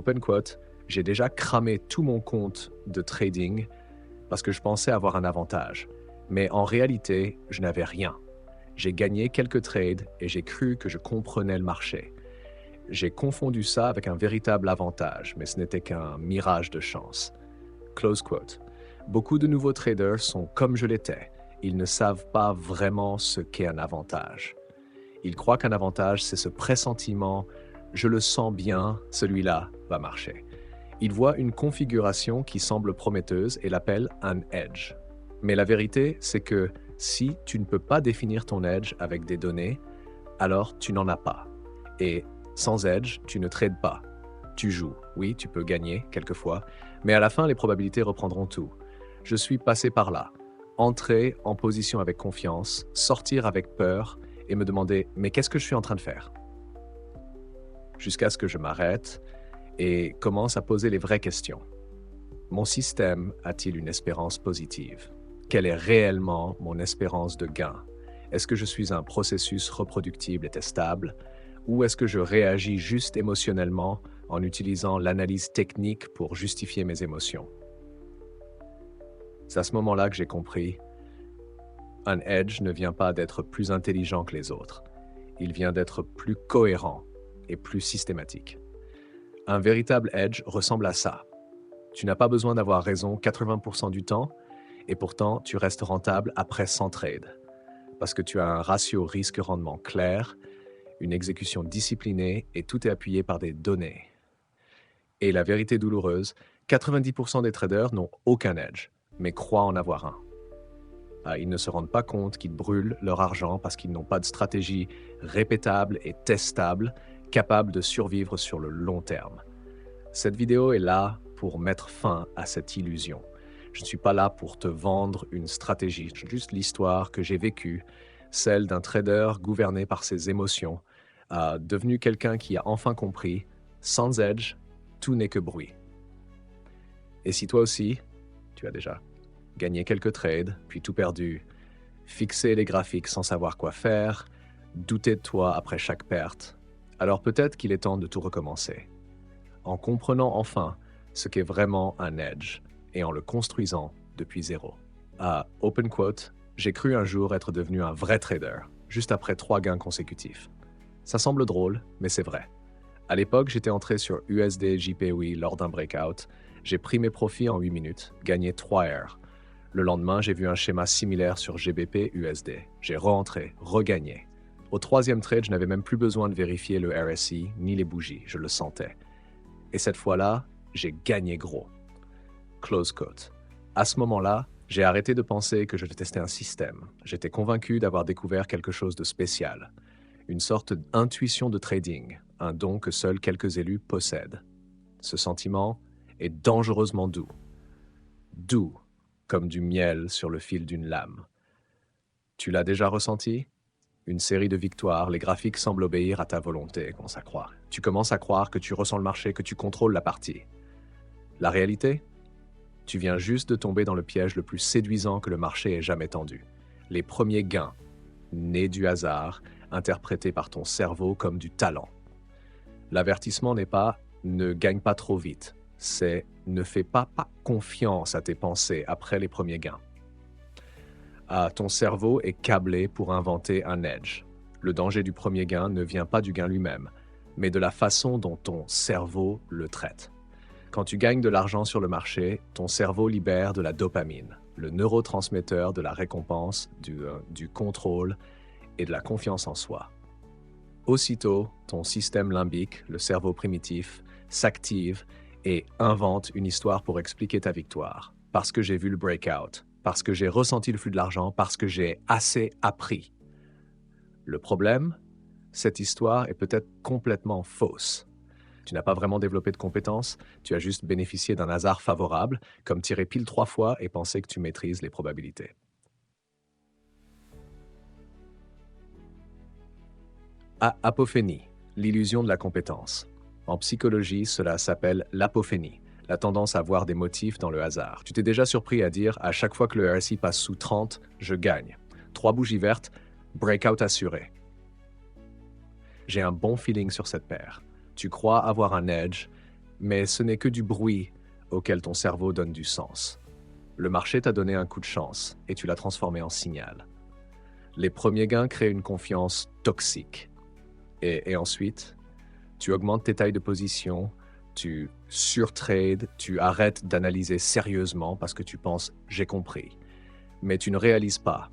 open quote, j'ai déjà cramé tout mon compte de trading parce que je pensais avoir un avantage. Mais en réalité, je n'avais rien. J'ai gagné quelques trades et j'ai cru que je comprenais le marché. J'ai confondu ça avec un véritable avantage, mais ce n'était qu'un mirage de chance. Close quote. Beaucoup de nouveaux traders sont comme je l'étais. Ils ne savent pas vraiment ce qu'est un avantage. Ils croient qu'un avantage, c'est ce pressentiment « je le sens bien, celui-là va marcher ». Ils voient une configuration qui semble prometteuse et l'appellent un edge. Mais la vérité, c'est que si tu ne peux pas définir ton edge avec des données, alors tu n'en as pas. Et sans edge, tu ne trades pas. Tu joues. Oui, tu peux gagner quelquefois, mais à la fin, les probabilités reprendront tout. Je suis passé par là. Entrer en position avec confiance, sortir avec peur et me demander « mais qu'est-ce que je suis en train de faire ?» Jusqu'à ce que je m'arrête et commence à poser les vraies questions. Mon système a-t-il une espérance positive? Quelle est réellement mon espérance de gain? Est-ce que je suis un processus reproductible et testable? Ou est-ce que je réagis juste émotionnellement en utilisant l'analyse technique pour justifier mes émotions? C'est à ce moment-là que j'ai compris, un edge ne vient pas d'être plus intelligent que les autres. Il vient d'être plus cohérent et plus systématique. Un véritable edge ressemble à ça. Tu n'as pas besoin d'avoir raison 80% du temps, et pourtant tu restes rentable après 100 trades. Parce que tu as un ratio risque-rendement clair, une exécution disciplinée et tout est appuyé par des données. Et la vérité douloureuse, 90% des traders n'ont aucun edge, mais croient en avoir un. Ils ne se rendent pas compte qu'ils brûlent leur argent parce qu'ils n'ont pas de stratégie répétable et testable, capable de survivre sur le long terme. Cette vidéo est là pour mettre fin à cette illusion. Je ne suis pas là pour te vendre une stratégie, juste l'histoire que j'ai vécue, celle d'un trader gouverné par ses émotions, devenu quelqu'un qui a enfin compris, sans edge, tout n'est que bruit. Et si toi aussi, tu as déjà gagné quelques trades, puis tout perdu, fixé les graphiques sans savoir quoi faire, douter de toi après chaque perte, alors peut-être qu'il est temps de tout recommencer. En comprenant enfin ce qu'est vraiment un edge et en le construisant depuis zéro. À open quote, j'ai cru un jour être devenu un vrai trader, juste après 3 gains consécutifs. Ça semble drôle, mais c'est vrai. À l'époque, j'étais entré sur USD JPY lors d'un breakout, j'ai pris mes profits en 8 minutes, gagné 3 R. Le lendemain, j'ai vu un schéma similaire sur GBP USD. J'ai re-entré, regagné. Au 3e trade, je n'avais même plus besoin de vérifier le RSI ni les bougies, je le sentais. Et cette fois-là, j'ai gagné gros. Close quote. À ce moment-là, j'ai arrêté de penser que je testais un système. J'étais convaincu d'avoir découvert quelque chose de spécial. Une sorte d'intuition de trading, un don que seuls quelques élus possèdent. Ce sentiment est dangereusement doux. Doux, comme du miel sur le fil d'une lame. Tu l'as déjà ressenti? Une série de victoires, les graphiques semblent obéir à ta volonté, commence à croire. Tu commences à croire que tu ressens le marché, que tu contrôles la partie. La réalité? Tu viens juste de tomber dans le piège le plus séduisant que le marché ait jamais tendu. Les premiers gains, nés du hasard, interprétés par ton cerveau comme du talent. L'avertissement n'est pas « ne gagne pas trop vite », c'est « ne fais pas confiance à tes pensées après les premiers gains ». Ton cerveau est câblé pour inventer un edge. Le danger du premier gain ne vient pas du gain lui-même, mais de la façon dont ton cerveau le traite. Quand tu gagnes de l'argent sur le marché, ton cerveau libère de la dopamine, le neurotransmetteur de la récompense, du contrôle et de la confiance en soi. Aussitôt, ton système limbique, le cerveau primitif, s'active et invente une histoire pour expliquer ta victoire. Parce que j'ai vu le breakout, parce que j'ai ressenti le flux de l'argent, parce que j'ai assez appris. Le problème, cette histoire est peut-être complètement fausse. Tu n'as pas vraiment développé de compétences, tu as juste bénéficié d'un hasard favorable, comme tirer pile 3 fois et penser que tu maîtrises les probabilités. Apophénie, l'illusion de la compétence. En psychologie, cela s'appelle l'apophénie, la tendance à voir des motifs dans le hasard. Tu t'es déjà surpris à dire « à chaque fois que le RSI passe sous 30, je gagne ». 3 bougies vertes, breakout assuré. J'ai un bon feeling sur cette paire. Tu crois avoir un edge, Mais ce n'est que du bruit auquel ton cerveau donne du sens. Le marché t'a donné un coup de chance et tu l'as transformé en signal. Les premiers gains créent une confiance toxique. Et ensuite, tu augmentes tes tailles de position, tu surtrades, tu arrêtes d'analyser sérieusement parce que tu penses « j'ai compris ». Mais tu ne réalises pas.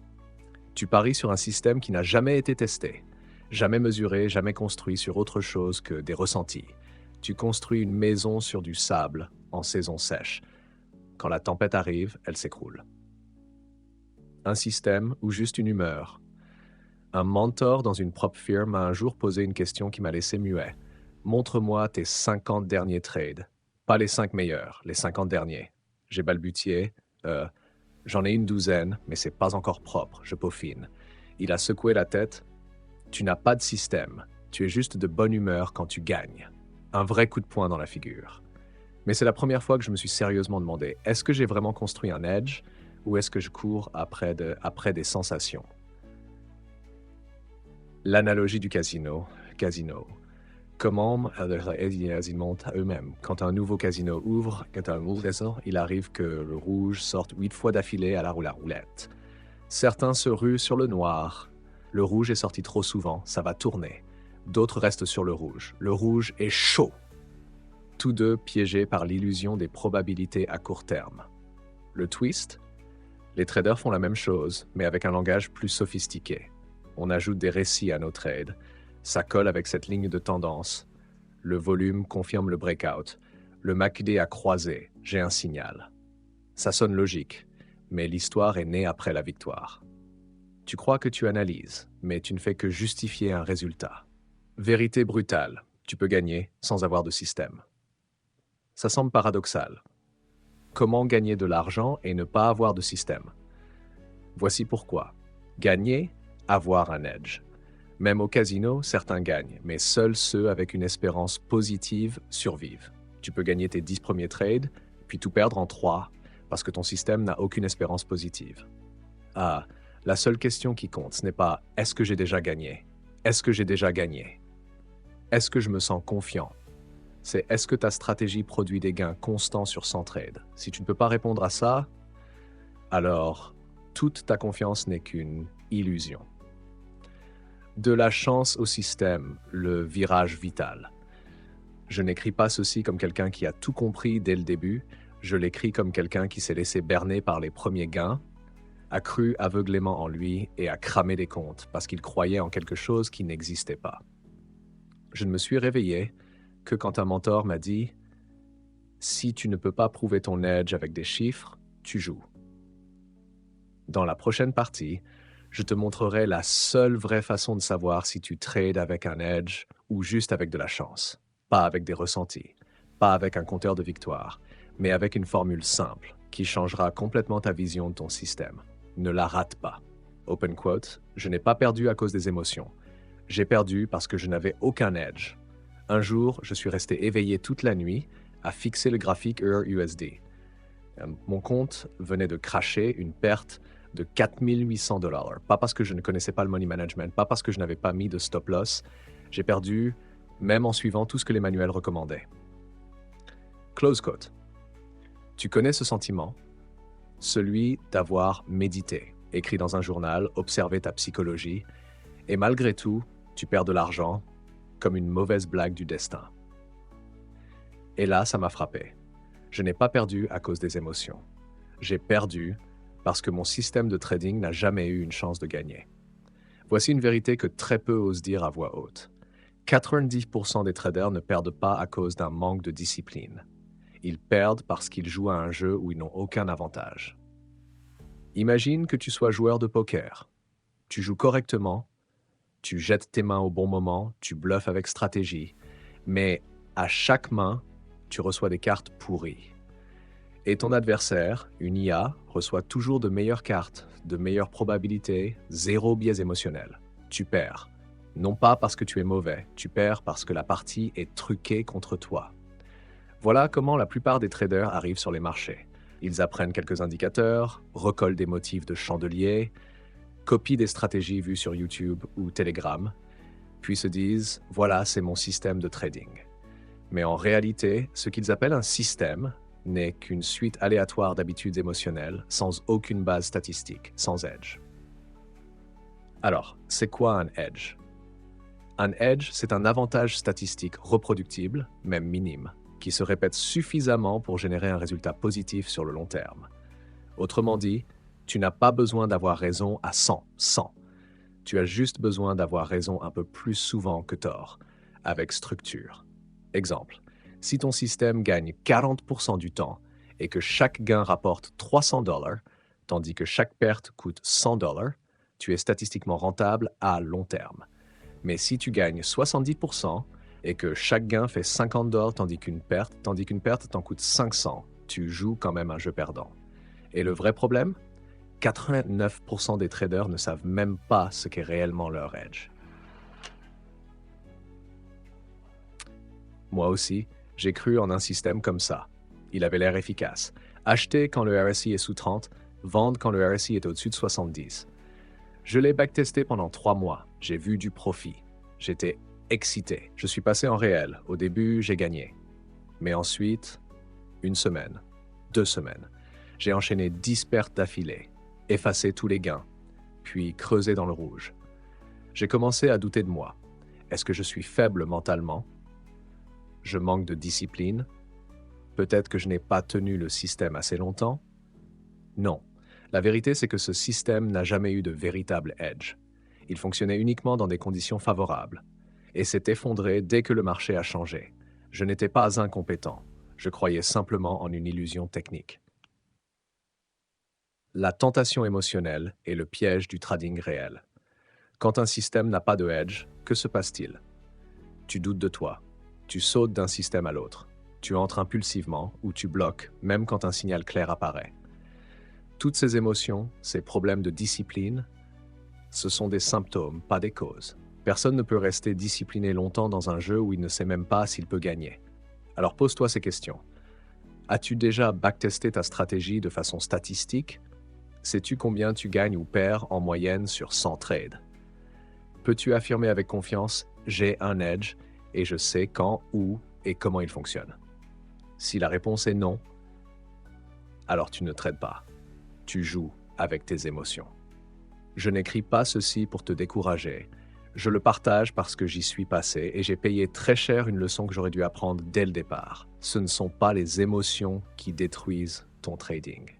Tu paries sur un système qui n'a jamais été testé, jamais mesuré, jamais construit sur autre chose que des ressentis. Tu construis une maison sur du sable en saison sèche. Quand la tempête arrive, elle s'écroule. Un système ou juste une humeur. Un mentor dans une propre firme m'a un jour posé une question qui m'a laissé muet. Montre-moi tes 50 derniers trades. Pas les 5 meilleurs, les 50 derniers. J'ai balbutié. J'en ai une douzaine, mais c'est pas encore propre, je peaufine. Il a secoué la tête. Tu n'as pas de système. Tu es juste de bonne humeur quand tu gagnes. Un vrai coup de poing dans la figure. Mais c'est la première fois que je me suis sérieusement demandé, est-ce que j'ai vraiment construit un edge ou est-ce que je cours après des sensations? L'analogie du casino. Comment ils montent à eux-mêmes. Quand un nouveau casino ouvre, il arrive que le rouge sorte 8 fois d'affilée à la roulette. Certains se ruent sur le noir. Le rouge est sorti trop souvent, ça va tourner. D'autres restent sur le rouge. Le rouge est chaud. Tous deux piégés par l'illusion des probabilités à court terme. Le twist? Les traders font la même chose, mais avec un langage plus sophistiqué. On ajoute des récits à nos trades. Ça colle avec cette ligne de tendance. Le volume confirme le breakout. Le MACD a croisé. J'ai un signal. Ça sonne logique, mais l'histoire est née après la victoire. Tu crois que tu analyses, mais tu ne fais que justifier un résultat. Vérité brutale. Tu peux gagner sans avoir de système. Ça semble paradoxal. Comment gagner de l'argent et ne pas avoir de système? Voici pourquoi. Gagner, avoir un edge. Même au casino, certains gagnent, mais seuls ceux avec une espérance positive survivent. Tu peux gagner tes 10 premiers trades, puis tout perdre en 3, parce que ton système n'a aucune espérance positive. Ah, la seule question qui compte, ce n'est pas « est-ce que j'ai déjà gagné ?» Est-ce que j'ai déjà gagné? Est-ce que je me sens confiant? C'est est-ce que ta stratégie produit des gains constants sur 100 trades? Si tu ne peux pas répondre à ça, alors toute ta confiance n'est qu'une illusion. De la chance au système, le virage vital. Je n'écris pas ceci comme quelqu'un qui a tout compris dès le début, je l'écris comme quelqu'un qui s'est laissé berner par les premiers gains, a cru aveuglément en lui et a cramé des comptes parce qu'il croyait en quelque chose qui n'existait pas. Je ne me suis réveillé que quand un mentor m'a dit « Si tu ne peux pas prouver ton edge avec des chiffres, tu joues. » Dans la prochaine partie, je te montrerai la seule vraie façon de savoir si tu trades avec un edge ou juste avec de la chance. Pas avec des ressentis, pas avec un compteur de victoire, mais avec une formule simple qui changera complètement ta vision de ton système. Ne la rate pas. Open quote, je n'ai pas perdu à cause des émotions. J'ai perdu parce que je n'avais aucun edge. Un jour, je suis resté éveillé toute la nuit à fixer le graphique EUR-USD. Mon compte venait de cracher une perte de $4 800. Pas parce que je ne connaissais pas le money management, pas parce que je n'avais pas mis de stop loss. J'ai perdu même en suivant tout ce que les manuels recommandaient. Close quote. Tu connais ce sentiment? Celui d'avoir médité, écrit dans un journal, observé ta psychologie, et malgré tout, tu perds de l'argent, comme une mauvaise blague du destin. Et là, ça m'a frappé. Je n'ai pas perdu à cause des émotions. J'ai perdu parce que mon système de trading n'a jamais eu une chance de gagner. Voici une vérité que très peu osent dire à voix haute. 90% des traders ne perdent pas à cause d'un manque de discipline. Ils perdent parce qu'ils jouent à un jeu où ils n'ont aucun avantage. Imagine que tu sois joueur de poker. Tu joues correctement, tu jettes tes mains au bon moment, tu bluffes avec stratégie, mais à chaque main, tu reçois des cartes pourries. Et ton adversaire, une IA, reçoit toujours de meilleures cartes, de meilleures probabilités, zéro biais émotionnel. Tu perds. Non pas parce que tu es mauvais, tu perds parce que la partie est truquée contre toi. Voilà comment la plupart des traders arrivent sur les marchés. Ils apprennent quelques indicateurs, recollent des motifs de chandelier, copient des stratégies vues sur YouTube ou Telegram, puis se disent « voilà, c'est mon système de trading ». Mais en réalité, ce qu'ils appellent un système n'est qu'une suite aléatoire d'habitudes émotionnelles sans aucune base statistique, sans edge. Alors, c'est quoi un edge? Un edge, c'est un avantage statistique reproductible, même minime, qui se répète suffisamment pour générer un résultat positif sur le long terme. Autrement dit, tu n'as pas besoin d'avoir raison à 100. Tu as juste besoin d'avoir raison un peu plus souvent que tort, avec structure. Exemple, si ton système gagne 40% du temps et que chaque gain rapporte $300, tandis que chaque perte coûte $100, tu es statistiquement rentable à long terme. Mais si tu gagnes 70% et que chaque gain fait $50 tandis qu'une perte t'en coûte 500, tu joues quand même un jeu perdant. Et le vrai problème? 89% des traders ne savent même pas ce qu'est réellement leur edge. Moi aussi, j'ai cru en un système comme ça. Il avait l'air efficace. Acheter quand le RSI est sous 30, vendre quand le RSI est au-dessus de 70. Je l'ai backtesté pendant 3 mois. J'ai vu du profit. J'étais excité. Je suis passé en réel. Au début, j'ai gagné. Mais ensuite, 1 semaine, 2 semaines. J'ai enchaîné 10 pertes d'affilée, effacé tous les gains, puis creusé dans le rouge. J'ai commencé à douter de moi. Est-ce que je suis faible mentalement? Je manque de discipline? Peut-être que je n'ai pas tenu le système assez longtemps? Non. La vérité, c'est que ce système n'a jamais eu de véritable edge. Il fonctionnait uniquement dans des conditions favorables et s'est effondré dès que le marché a changé. Je n'étais pas incompétent. Je croyais simplement en une illusion technique. La tentation émotionnelle est le piège du trading réel. Quand un système n'a pas de edge, que se passe-t-il? Tu doutes de toi. Tu sautes d'un système à l'autre. Tu entres impulsivement ou tu bloques, même quand un signal clair apparaît. Toutes ces émotions, ces problèmes de discipline, ce sont des symptômes, pas des causes. Personne ne peut rester discipliné longtemps dans un jeu où il ne sait même pas s'il peut gagner. Alors pose-toi ces questions. As-tu déjà backtesté ta stratégie de façon statistique? Sais-tu combien tu gagnes ou perds en moyenne sur 100 trades? Peux-tu affirmer avec confiance « j'ai un edge et je sais quand, où et comment il fonctionne ». Si la réponse est non, alors tu ne trades pas. Tu joues avec tes émotions. Je n'écris pas ceci pour te décourager. Je le partage parce que j'y suis passé et j'ai payé très cher une leçon que j'aurais dû apprendre dès le départ. Ce ne sont pas les émotions qui détruisent ton trading.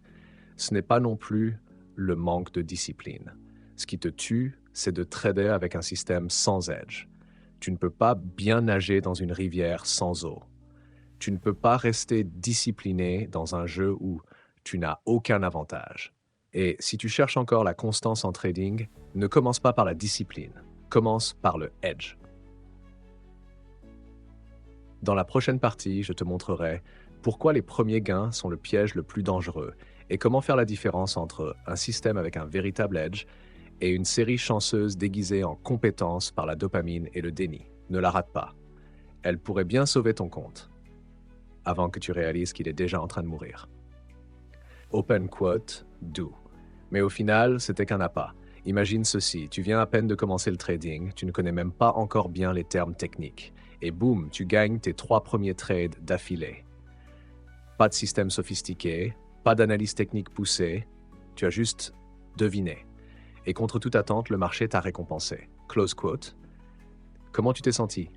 Ce n'est pas non plus le manque de discipline. Ce qui te tue, c'est de trader avec un système sans edge. Tu ne peux pas bien nager dans une rivière sans eau. Tu ne peux pas rester discipliné dans un jeu où tu n'as aucun avantage. Et si tu cherches encore la constance en trading, ne commence pas par la discipline, commence par le edge. Dans la prochaine partie, je te montrerai pourquoi les premiers gains sont le piège le plus dangereux et comment faire la différence entre un système avec un véritable edge et une série chanceuse déguisée en compétence par la dopamine et le déni. Ne la rate pas. Elle pourrait bien sauver ton compte avant que tu réalises qu'il est déjà en train de mourir. Open quote, do. Mais au final, c'était qu'un appât. Imagine ceci, tu viens à peine de commencer le trading, tu ne connais même pas encore bien les termes techniques. Et boum, tu gagnes tes 3 premiers trades d'affilée. Pas de système sophistiqué, pas d'analyse technique poussée, tu as juste deviné. Et contre toute attente, le marché t'a récompensé. Close quote. Comment tu t'es senti?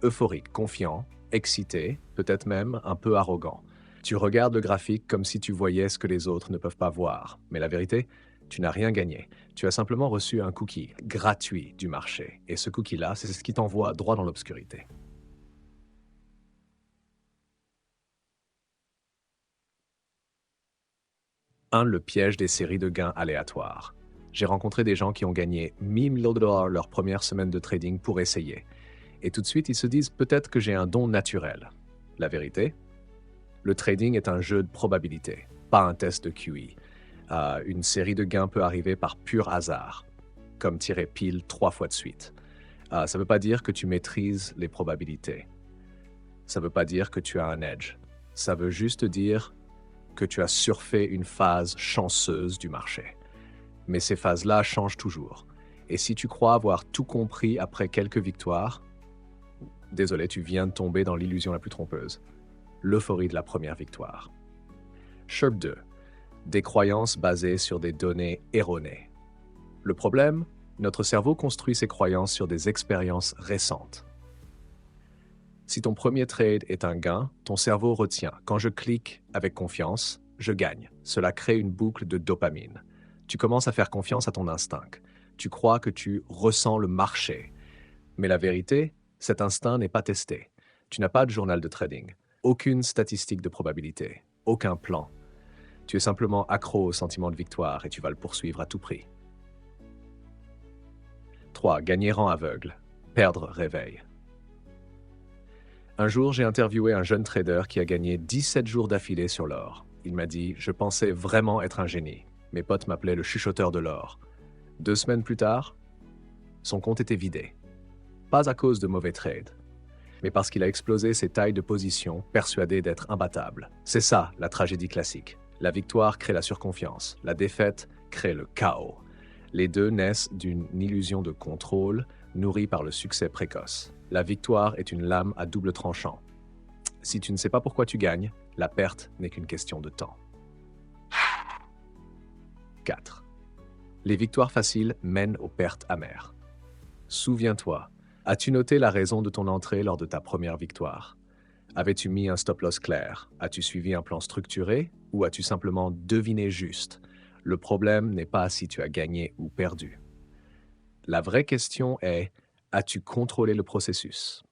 Euphorique, confiant, excité, peut-être même un peu arrogant. Tu regardes le graphique comme si tu voyais ce que les autres ne peuvent pas voir. Mais la vérité, tu n'as rien gagné. Tu as simplement reçu un cookie gratuit du marché. Et ce cookie-là, c'est ce qui t'envoie droit dans l'obscurité. 1. Le piège des séries de gains aléatoires. J'ai rencontré des gens qui ont gagné $1000 000 leur première semaine de trading pour essayer. Et tout de suite, ils se disent peut-être que j'ai un don naturel. La vérité? Le trading est un jeu de probabilité, pas un test de QE. Une série de gains peut arriver par pur hasard, comme tirer pile 3 fois de suite. Ça ne veut pas dire que tu maîtrises les probabilités. Ça ne veut pas dire que tu as un edge. Ça veut juste dire que tu as surfé une phase chanceuse du marché. Mais ces phases-là changent toujours. Et si tu crois avoir tout compris après quelques victoires, Désolé, tu viens de tomber dans l'illusion la plus trompeuse. L'euphorie de la première victoire. SHRP 2. Des croyances basées sur des données erronées. Le problème, notre cerveau construit ses croyances sur des expériences récentes. Si ton premier trade est un gain, ton cerveau retient « quand je clique avec confiance, je gagne ». Cela crée une boucle de dopamine. Tu commences à faire confiance à ton instinct. Tu crois que tu ressens le marché. Mais la vérité, cet instinct n'est pas testé. Tu n'as pas de journal de trading, aucune statistique de probabilité, aucun plan. Tu es simplement accro au sentiment de victoire et tu vas le poursuivre à tout prix. 3. Gagner rend aveugle. Perdre réveille. Un jour, j'ai interviewé un jeune trader qui a gagné 17 jours d'affilée sur l'or. Il m'a dit « Je pensais vraiment être un génie. Mes potes m'appelaient le chuchoteur de l'or. » 2 semaines plus tard, son compte était vidé. Pas à cause de mauvais trades, mais parce qu'il a explosé ses tailles de position, persuadé d'être imbattable. C'est ça, la tragédie classique. La victoire crée la surconfiance, la défaite crée le chaos. Les deux naissent d'une illusion de contrôle nourrie par le succès précoce. La victoire est une lame à double tranchant. Si tu ne sais pas pourquoi tu gagnes, la perte n'est qu'une question de temps. 4. Les victoires faciles mènent aux pertes amères. Souviens-toi, as-tu noté la raison de ton entrée lors de ta première victoire? Avais-tu mis un stop-loss clair? As-tu suivi un plan structuré? Ou as-tu simplement deviné juste? Le problème n'est pas si tu as gagné ou perdu. La vraie question est, as-tu contrôlé le processus?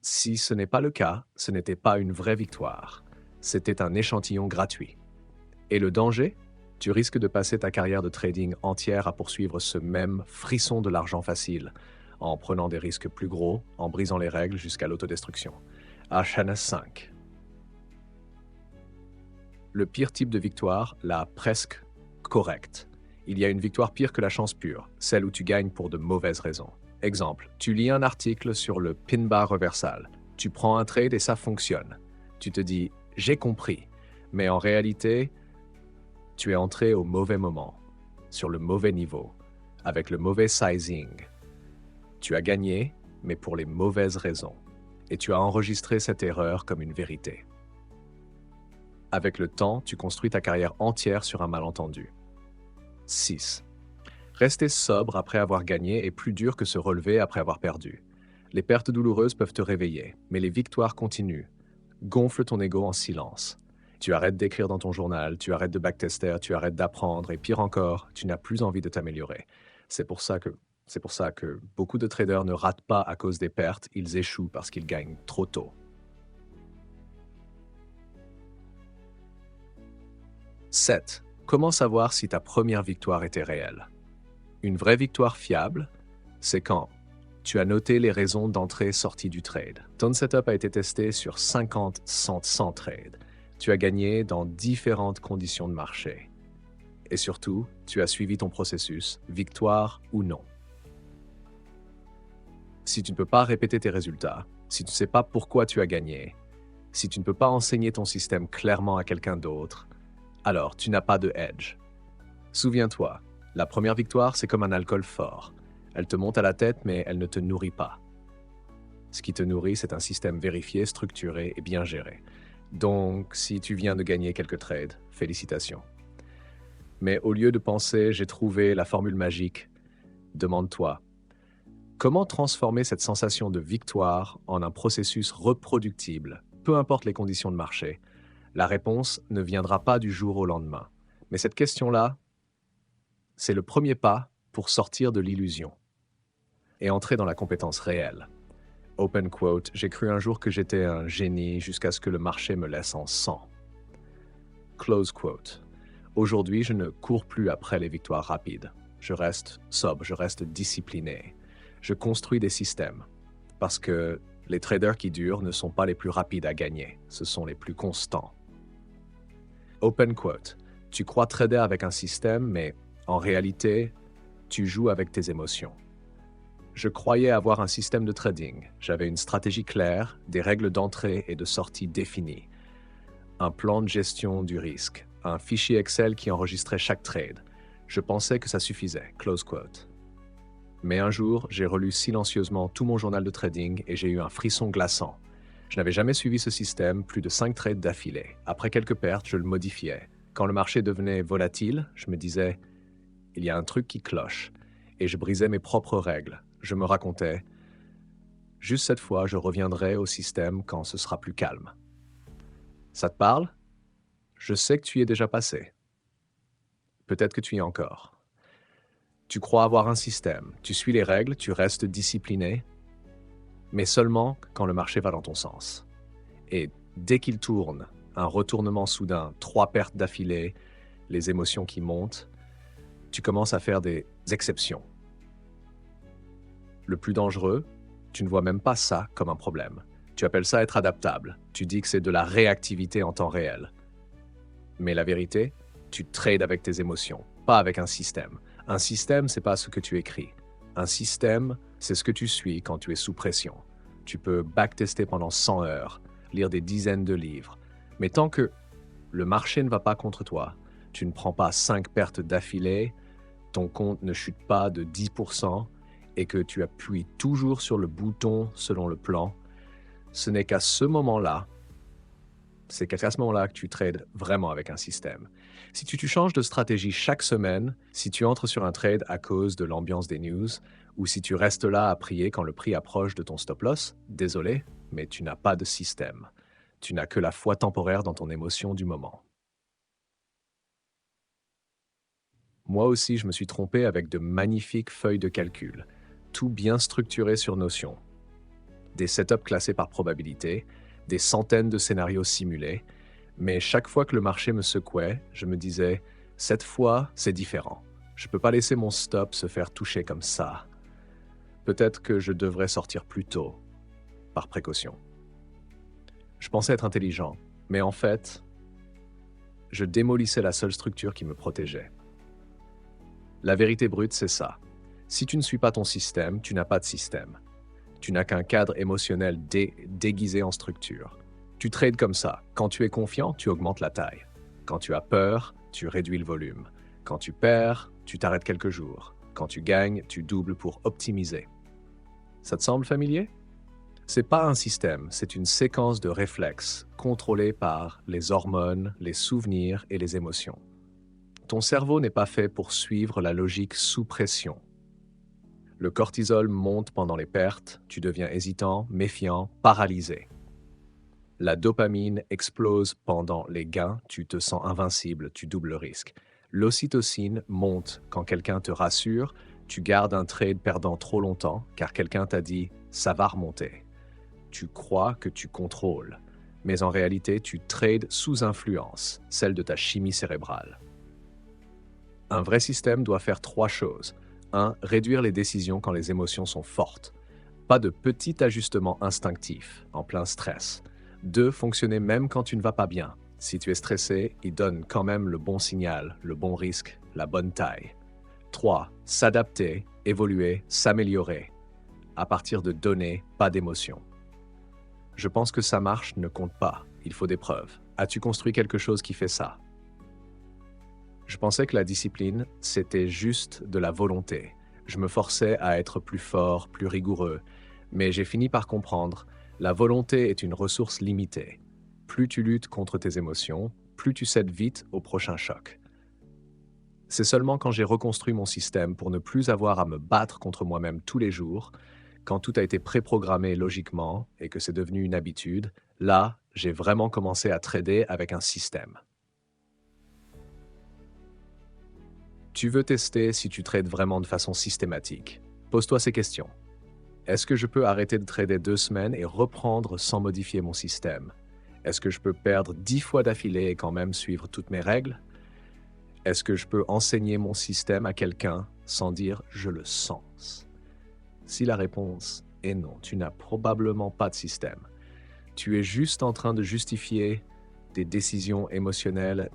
Si ce n'est pas le cas, ce n'était pas une vraie victoire. C'était un échantillon gratuit. Et le danger? Tu risques de passer ta carrière de trading entière à poursuivre ce même frisson de l'argent facile, en prenant des risques plus gros, en brisant les règles jusqu'à l'autodestruction. HNS 5. Le pire type de victoire, la presque correcte. Il y a une victoire pire que la chance pure, celle où tu gagnes pour de mauvaises raisons. Exemple, tu lis un article sur le pin bar reversal. Tu prends un trade et ça fonctionne. Tu te dis « j'ai compris », mais en réalité, tu es entré au mauvais moment, sur le mauvais niveau, avec le mauvais sizing. Tu as gagné, mais pour les mauvaises raisons. Et tu as enregistré cette erreur comme une vérité. Avec le temps, tu construis ta carrière entière sur un malentendu. 6. Rester sobre après avoir gagné est plus dur que se relever après avoir perdu. Les pertes douloureuses peuvent te réveiller, mais les victoires continuent. Gonfle ton ego en silence. Tu arrêtes d'écrire dans ton journal, tu arrêtes de backtester, tu arrêtes d'apprendre, et pire encore, tu n'as plus envie de t'améliorer. C'est pour ça que beaucoup de traders ne ratent pas à cause des pertes, ils échouent parce qu'ils gagnent trop tôt. 7. Comment savoir si ta première victoire était réelle? Une vraie victoire fiable, c'est quand tu as noté les raisons d'entrée-sortie du trade. Ton setup a été testé sur 50, 100 trades. Tu as gagné dans différentes conditions de marché. Et surtout, tu as suivi ton processus, victoire ou non. Si tu ne peux pas répéter tes résultats, si tu ne sais pas pourquoi tu as gagné, si tu ne peux pas enseigner ton système clairement à quelqu'un d'autre, alors tu n'as pas de edge. Souviens-toi, la première victoire, c'est comme un alcool fort. Elle te monte à la tête, mais elle ne te nourrit pas. Ce qui te nourrit, c'est un système vérifié, structuré et bien géré. Donc, si tu viens de gagner quelques trades, félicitations. Mais au lieu de penser « j'ai trouvé la formule magique », demande-toi « comment transformer cette sensation de victoire en un processus reproductible, peu importe les conditions de marché ?» La réponse ne viendra pas du jour au lendemain. Mais cette question-là, c'est le premier pas pour sortir de l'illusion et entrer dans la compétence réelle. Open quote, j'ai cru un jour que j'étais un génie jusqu'à ce que le marché me laisse en sang. Close quote. Aujourd'hui, je ne cours plus après les victoires rapides. Je reste sobre, je reste discipliné. Je construis des systèmes parce que les traders qui durent ne sont pas les plus rapides à gagner, ce sont les plus constants. Open quote. Tu crois trader avec un système, mais en réalité, tu joues avec tes émotions. Je croyais avoir un système de trading. J'avais une stratégie claire, des règles d'entrée et de sortie définies, un plan de gestion du risque, un fichier Excel qui enregistrait chaque trade. Je pensais que ça suffisait. Close quote. Mais un jour, j'ai relu silencieusement tout mon journal de trading et j'ai eu un frisson glaçant. Je n'avais jamais suivi ce système, plus de 5 trades d'affilée. Après quelques pertes, je le modifiais. Quand le marché devenait volatile, je me disais « il y a un truc qui cloche » et je brisais mes propres règles. Je me racontais « juste cette fois, je reviendrai au système quand ce sera plus calme ». Ça te parle? Je sais que tu y es déjà passé. Peut-être que tu y es encore. Tu crois avoir un système, tu suis les règles, tu restes discipliné, mais seulement quand le marché va dans ton sens. Et dès qu'il tourne, un retournement soudain, 3 pertes d'affilée, les émotions qui montent, tu commences à faire des exceptions. Le plus dangereux, tu ne vois même pas ça comme un problème. Tu appelles ça être adaptable. Tu dis que c'est de la réactivité en temps réel. Mais la vérité, tu trades avec tes émotions, pas avec un système. Un système, c'est pas ce que tu écris. Un système, c'est ce que tu suis quand tu es sous pression. Tu peux backtester pendant 100 heures, lire des dizaines de livres. Mais tant que le marché ne va pas contre toi, tu ne prends pas 5 pertes d'affilée, ton compte ne chute pas de 10% et que tu appuies toujours sur le bouton selon le plan, ce n'est qu'à ce moment-là, que tu trades vraiment avec un système. Si tu changes de stratégie chaque semaine, si tu entres sur un trade à cause de l'ambiance des news, ou si tu restes là à prier quand le prix approche de ton stop-loss, désolé, mais tu n'as pas de système. Tu n'as que la foi temporaire dans ton émotion du moment. Moi aussi, je me suis trompé avec de magnifiques feuilles de calcul, tout bien structuré sur Notion. Des setups classés par probabilité, des centaines de scénarios simulés, mais chaque fois que le marché me secouait, je me disais « cette fois, c'est différent. Je ne peux pas laisser mon stop se faire toucher comme ça. Peut-être que je devrais sortir plus tôt, par précaution. » Je pensais être intelligent, mais en fait, je démolissais la seule structure qui me protégeait. La vérité brute, c'est ça. Si tu ne suis pas ton système, tu n'as pas de système. Tu n'as qu'un cadre émotionnel déguisé en structure. Tu trades comme ça. Quand tu es confiant, tu augmentes la taille. Quand tu as peur, tu réduis le volume. Quand tu perds, tu t'arrêtes quelques jours. Quand tu gagnes, tu doubles pour optimiser. Ça te semble familier? C'est pas un système, c'est une séquence de réflexes contrôlée par les hormones, les souvenirs et les émotions. Ton cerveau n'est pas fait pour suivre la logique sous pression. Le cortisol monte pendant les pertes, tu deviens hésitant, méfiant, paralysé. La dopamine explose pendant les gains, tu te sens invincible, tu doubles le risque. L'ocytocine monte quand quelqu'un te rassure, tu gardes un trade perdant trop longtemps car quelqu'un t'a dit « ça va remonter ». Tu crois que tu contrôles, mais en réalité tu trades sous influence, celle de ta chimie cérébrale. Un vrai système doit faire 3 choses. 1. Réduire les décisions quand les émotions sont fortes. Pas de petits ajustements instinctifs, en plein stress. 2. Fonctionner même quand tu ne vas pas bien. Si tu es stressé, il donne quand même le bon signal, le bon risque, la bonne taille. 3. S'adapter, évoluer, s'améliorer. À partir de données, pas d'émotions. Je pense que ça marche ne compte pas, il faut des preuves. As-tu construit quelque chose qui fait ça? Je pensais que la discipline, c'était juste de la volonté. Je me forçais à être plus fort, plus rigoureux, mais j'ai fini par comprendre, la volonté est une ressource limitée. Plus tu luttes contre tes émotions, plus tu cèdes vite au prochain choc. C'est seulement quand j'ai reconstruit mon système pour ne plus avoir à me battre contre moi-même tous les jours, quand tout a été préprogrammé logiquement et que c'est devenu une habitude, là, j'ai vraiment commencé à trader avec un système. Tu veux tester si tu trades vraiment de façon systématique. Pose-toi ces questions. Est-ce que je peux arrêter de trader 2 semaines et reprendre sans modifier mon système? Est-ce que je peux perdre 10 fois d'affilée et quand même suivre toutes mes règles? Est-ce que je peux enseigner mon système à quelqu'un sans dire « je le sens ». Si la réponse est non, tu n'as probablement pas de système. Tu es juste en train de justifier des décisions émotionnelles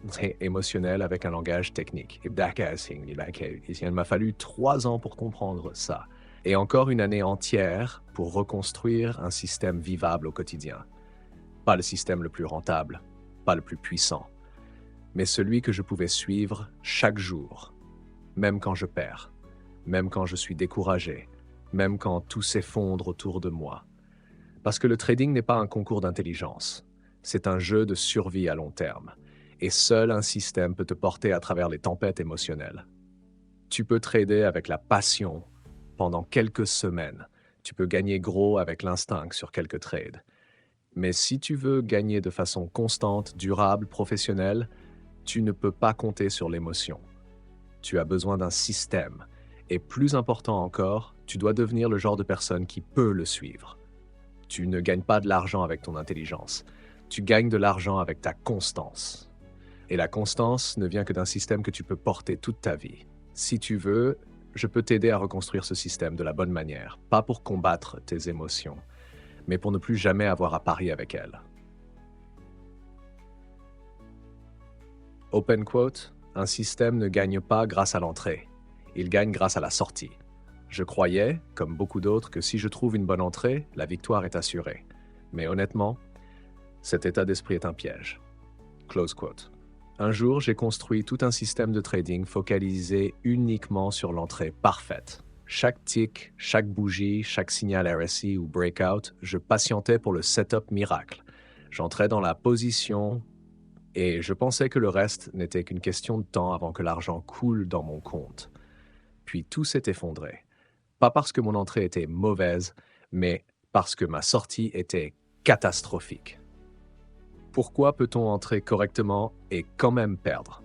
avec un langage technique. Il m'a fallu 3 ans pour comprendre ça. Et encore une année entière pour reconstruire un système vivable au quotidien. Pas le système le plus rentable, pas le plus puissant, mais celui que je pouvais suivre chaque jour, même quand je perds. même quand je suis découragé, même quand tout s'effondre autour de moi. Parce que le trading n'est pas un concours d'intelligence, c'est un jeu de survie à long terme, et seul un système peut te porter à travers les tempêtes émotionnelles. Tu peux trader avec la passion pendant quelques semaines, tu peux gagner gros avec l'instinct sur quelques trades. Mais si tu veux gagner de façon constante, durable, professionnelle, tu ne peux pas compter sur l'émotion. Tu as besoin d'un système. Et plus important encore, tu dois devenir le genre de personne qui peut le suivre. Tu ne gagnes pas de l'argent avec ton intelligence. Tu gagnes de l'argent avec ta constance. Et la constance ne vient que d'un système que tu peux porter toute ta vie. Si tu veux, je peux t'aider à reconstruire ce système de la bonne manière, pas pour combattre tes émotions, mais pour ne plus jamais avoir à parier avec elles. Open quote, un système ne gagne pas grâce à l'entrée, il gagne grâce à la sortie. Je croyais, comme beaucoup d'autres, que si je trouve une bonne entrée, la victoire est assurée. Mais honnêtement, cet état d'esprit est un piège. Close quote. Un jour, j'ai construit tout un système de trading focalisé uniquement sur l'entrée parfaite. Chaque tick, chaque bougie, chaque signal RSI ou breakout, je patientais pour le setup miracle. J'entrais dans la position et je pensais que le reste n'était qu'une question de temps avant que l'argent coule dans mon compte. Puis tout s'est effondré. Pas parce que mon entrée était mauvaise, mais parce que ma sortie était catastrophique. Pourquoi peut-on entrer correctement et quand même perdre?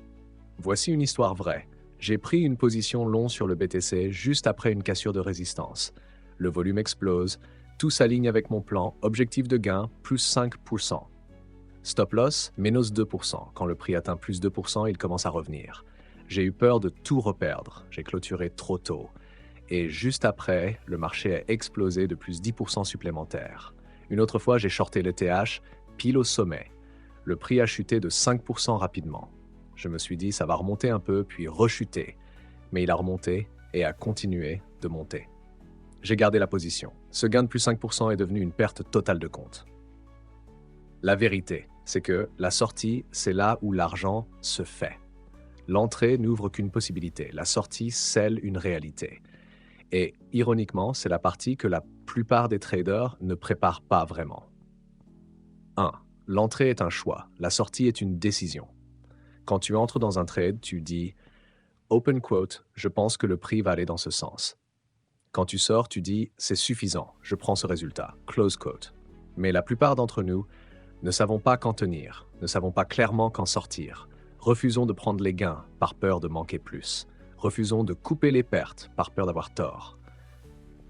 Voici une histoire vraie. J'ai pris une position long sur le BTC juste après une cassure de résistance. Le volume explose, tout s'aligne avec mon plan, objectif de gain, plus 5%. Stop loss, minus 2%. Quand le prix atteint plus 2%, il commence à revenir. J'ai eu peur de tout reperdre. J'ai clôturé trop tôt. Et juste après, le marché a explosé de plus 10% supplémentaire. Une autre fois, j'ai shorté l'ETH, pile au sommet. Le prix a chuté de 5% rapidement. Je me suis dit, ça va remonter un peu, puis rechuter. Mais il a remonté et a continué de monter. J'ai gardé la position. Ce gain de plus 5% est devenu une perte totale de compte. La vérité, c'est que la sortie, c'est là où l'argent se fait. L'entrée n'ouvre qu'une possibilité. La sortie scelle une réalité. Et ironiquement, c'est la partie que la plupart des traders ne préparent pas vraiment. 1. L'entrée est un choix, la sortie est une décision. Quand tu entres dans un trade, tu dis « open quote, je pense que le prix va aller dans ce sens ». Quand tu sors, tu dis « c'est suffisant, je prends ce résultat », close quote. Mais la plupart d'entre nous ne savons pas quand tenir, ne savons pas clairement quand sortir. Refusons de prendre les gains par peur de manquer plus. Refusons de couper les pertes par peur d'avoir tort.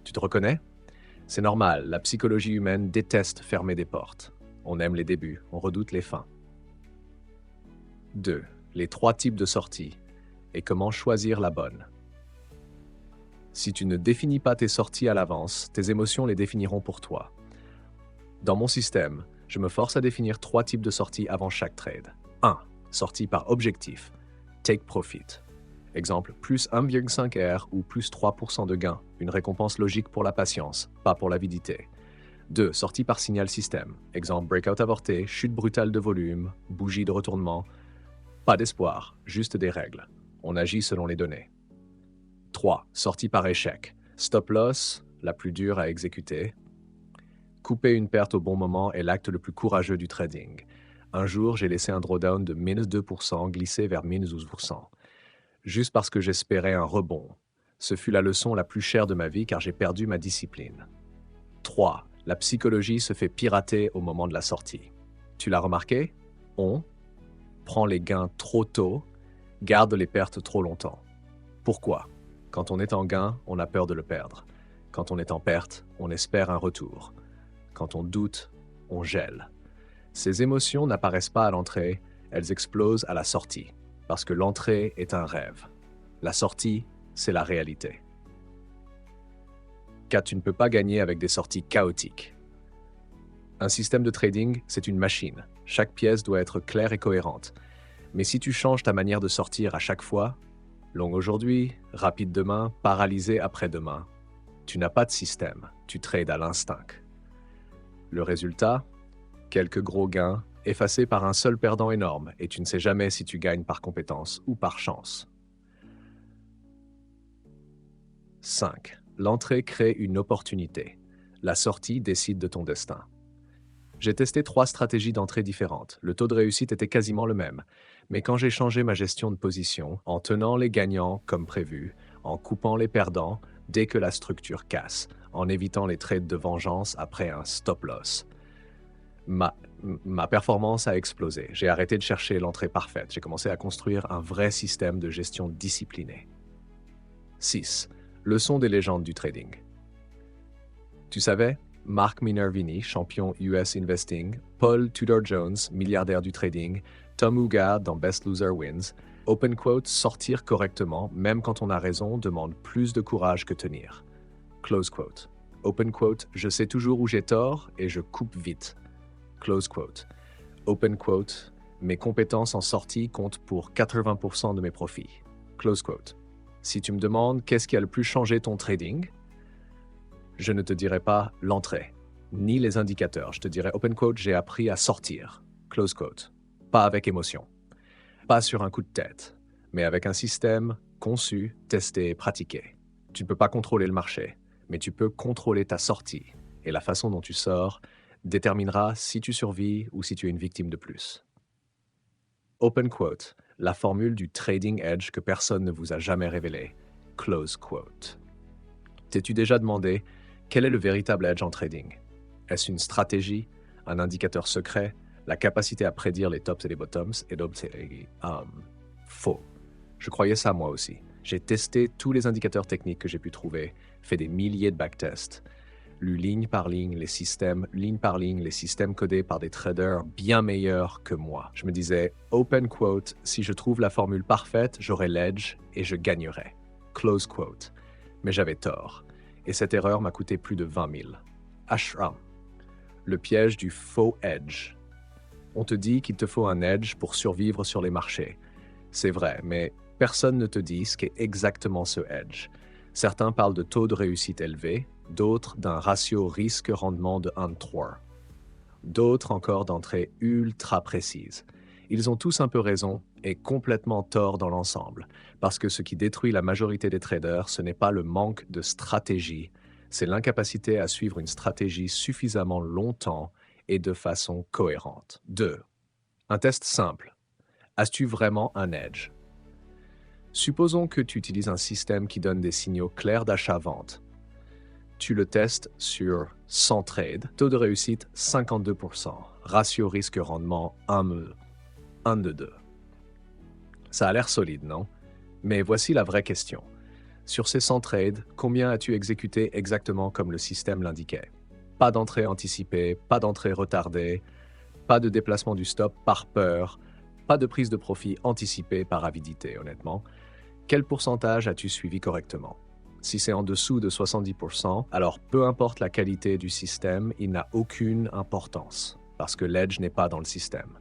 Tu te reconnais? C'est normal, la psychologie humaine déteste fermer des portes. On aime les débuts, on redoute les fins. 2. Les 3 types de sorties et comment choisir la bonne. Si tu ne définis pas tes sorties à l'avance, tes émotions les définiront pour toi. Dans mon système, je me force à définir 3 types de sorties avant chaque trade. 1. Sortie par objectif. Take profit. Exemple, plus 1,5 R ou plus 3% de gain. Une récompense logique pour la patience, pas pour l'avidité. 2. Sortie par signal système. Exemple, breakout avorté, chute brutale de volume, bougie de retournement. Pas d'espoir, juste des règles. On agit selon les données. 3. Sortie par échec. Stop loss, la plus dure à exécuter. Couper une perte au bon moment est l'acte le plus courageux du trading. Un jour, j'ai laissé un drawdown de minus 2% glisser vers minus 12%. Juste parce que j'espérais un rebond. Ce fut la leçon la plus chère de ma vie car j'ai perdu ma discipline. 3. La psychologie se fait pirater au moment de la sortie. Tu l'as remarqué? On prend les gains trop tôt, garde les pertes trop longtemps. Pourquoi? Quand on est en gain, on a peur de le perdre. Quand on est en perte, on espère un retour. Quand on doute, on gèle. Ces émotions n'apparaissent pas à l'entrée, elles explosent à la sortie. Parce que l'entrée est un rêve. La sortie, c'est la réalité. 4. Tu ne peux pas gagner avec des sorties chaotiques. Un système de trading, c'est une machine. Chaque pièce doit être claire et cohérente. Mais si tu changes ta manière de sortir à chaque fois, long aujourd'hui, rapide demain, paralysé après-demain, tu n'as pas de système, tu trades à l'instinct. Le résultat? Quelques gros gains, effacés par un seul perdant énorme, et tu ne sais jamais si tu gagnes par compétence ou par chance. 5. L'entrée crée une opportunité. La sortie décide de ton destin. J'ai testé 3 stratégies d'entrée différentes. Le taux de réussite était quasiment le même. Mais quand j'ai changé ma gestion de position, en tenant les gagnants comme prévu, en coupant les perdants dès que la structure casse, en évitant les trades de vengeance après un stop-loss, ma performance a explosé. J'ai arrêté de chercher l'entrée parfaite. J'ai commencé à construire un vrai système de gestion discipliné. 6. Leçon des légendes du trading. Tu savais? Mark Minervini, champion US Investing, Paul Tudor Jones, milliardaire du trading, Tom Hougaard dans Best Loser Wins. Open quote, sortir correctement, même quand on a raison, demande plus de courage que tenir. Close quote. Open quote, je sais toujours où j'ai tort et je coupe vite. Close quote. Open quote, mes compétences en sortie comptent pour 80% de mes profits. Close quote. Si tu me demandes qu'est-ce qui a le plus changé ton trading, je ne te dirai pas l'entrée, ni les indicateurs. Je te dirai, open quote, j'ai appris à sortir. Close quote. Pas avec émotion. Pas sur un coup de tête, mais avec un système conçu, testé et pratiqué. Tu ne peux pas contrôler le marché, mais tu peux contrôler ta sortie. Et la façon dont tu sors déterminera si tu survis ou si tu es une victime de plus. Open quote, la formule du trading edge que personne ne vous a jamais révélée. Close quote. T'es-tu déjà demandé quel est le véritable edge en trading? Est-ce une stratégie, un indicateur secret, la capacité à prédire les tops et les bottoms et faux. Je croyais ça moi aussi. J'ai testé tous les indicateurs techniques que j'ai pu trouver, fait des milliers de backtests, lu ligne par ligne les systèmes codés par des traders bien meilleurs que moi. Je me disais, open quote, si je trouve la formule parfaite, j'aurai l'edge et je gagnerai. Close quote. Mais j'avais tort. Et cette erreur m'a coûté plus de 20 000. Ashram. Le piège du faux edge. On te dit qu'il te faut un edge pour survivre sur les marchés. C'est vrai, mais personne ne te dit ce qu'est exactement ce edge. Certains parlent de taux de réussite élevé, d'autres d'un ratio risque-rendement de 1:3. D'autres encore d'entrées ultra précises. Ils ont tous un peu raison et complètement tort dans l'ensemble, parce que ce qui détruit la majorité des traders, ce n'est pas le manque de stratégie, c'est l'incapacité à suivre une stratégie suffisamment longtemps et de façon cohérente. 2. Un test simple. As-tu vraiment un edge? Supposons que tu utilises un système qui donne des signaux clairs d'achat-vente. Tu le testes sur 100 trades, taux de réussite 52%, ratio risque-rendement 1 de 2. Ça a l'air solide, non? Mais voici la vraie question. Sur ces 100 trades, combien as-tu exécuté exactement comme le système l'indiquait? Pas d'entrée anticipée, pas d'entrée retardée, pas de déplacement du stop par peur, pas de prise de profit anticipée par avidité, honnêtement. Quel pourcentage as-tu suivi correctement? Si c'est en dessous de 70%, alors peu importe la qualité du système, il n'a aucune importance, parce que l'edge n'est pas dans le système.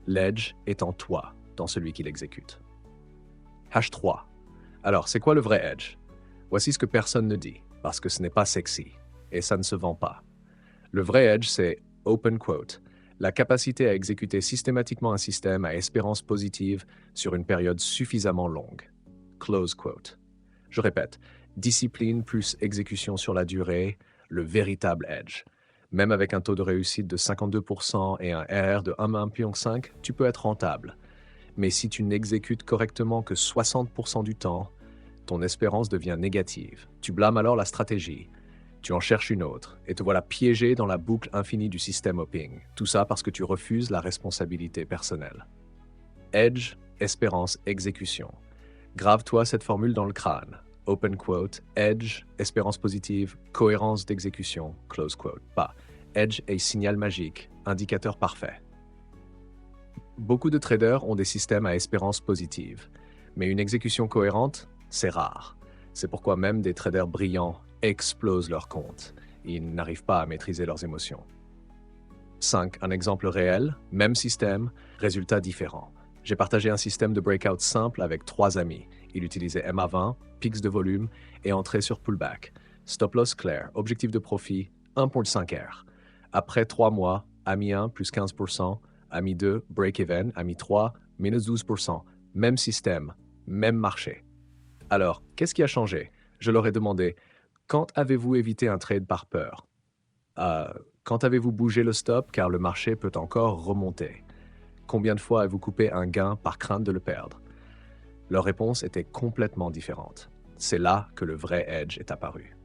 L'edge est en toi, dans celui qui l'exécute. H3. Alors, c'est quoi le vrai edge? Voici ce que personne ne dit, parce que ce n'est pas sexy, et ça ne se vend pas. Le vrai edge, c'est, open quote, la capacité à exécuter systématiquement un système à espérance positive sur une période suffisamment longue. Close quote. Je répète, discipline plus exécution sur la durée, le véritable edge. Même avec un taux de réussite de 52% et un RR de 1,5, tu peux être rentable. Mais si tu n'exécutes correctement que 60% du temps, ton espérance devient négative. Tu blâmes alors la stratégie. Tu en cherches une autre et te voilà piégé dans la boucle infinie du système hopping. Tout ça parce que tu refuses la responsabilité personnelle. Edge, espérance, exécution. Grave-toi cette formule dans le crâne. Open quote, edge, espérance positive, cohérence d'exécution, close quote. Pas. Edge est signal magique, indicateur parfait. Beaucoup de traders ont des systèmes à espérance positive, mais une exécution cohérente, c'est rare. C'est pourquoi même des traders brillants explosent leur compte. Ils n'arrivent pas à maîtriser leurs émotions. 5. Un exemple réel, même système, résultat différent. J'ai partagé un système de breakout simple avec 3 amis. Il utilisait MA20, pics de volume et entrée sur pullback. Stop loss clair, objectif de profit 1.5R. Après 3 mois, ami 1 plus 15%, ami 2 break-even, ami 3 minus 12%. Même système, même marché. Alors, qu'est-ce qui a changé? Je leur ai demandé, quand avez-vous évité un trade par peur? Quand avez-vous bougé le stop car le marché peut encore remonter? Combien de fois avez-vous coupé un gain par crainte de le perdre? Leur réponse était complètement différente. C'est là que le vrai edge est apparu.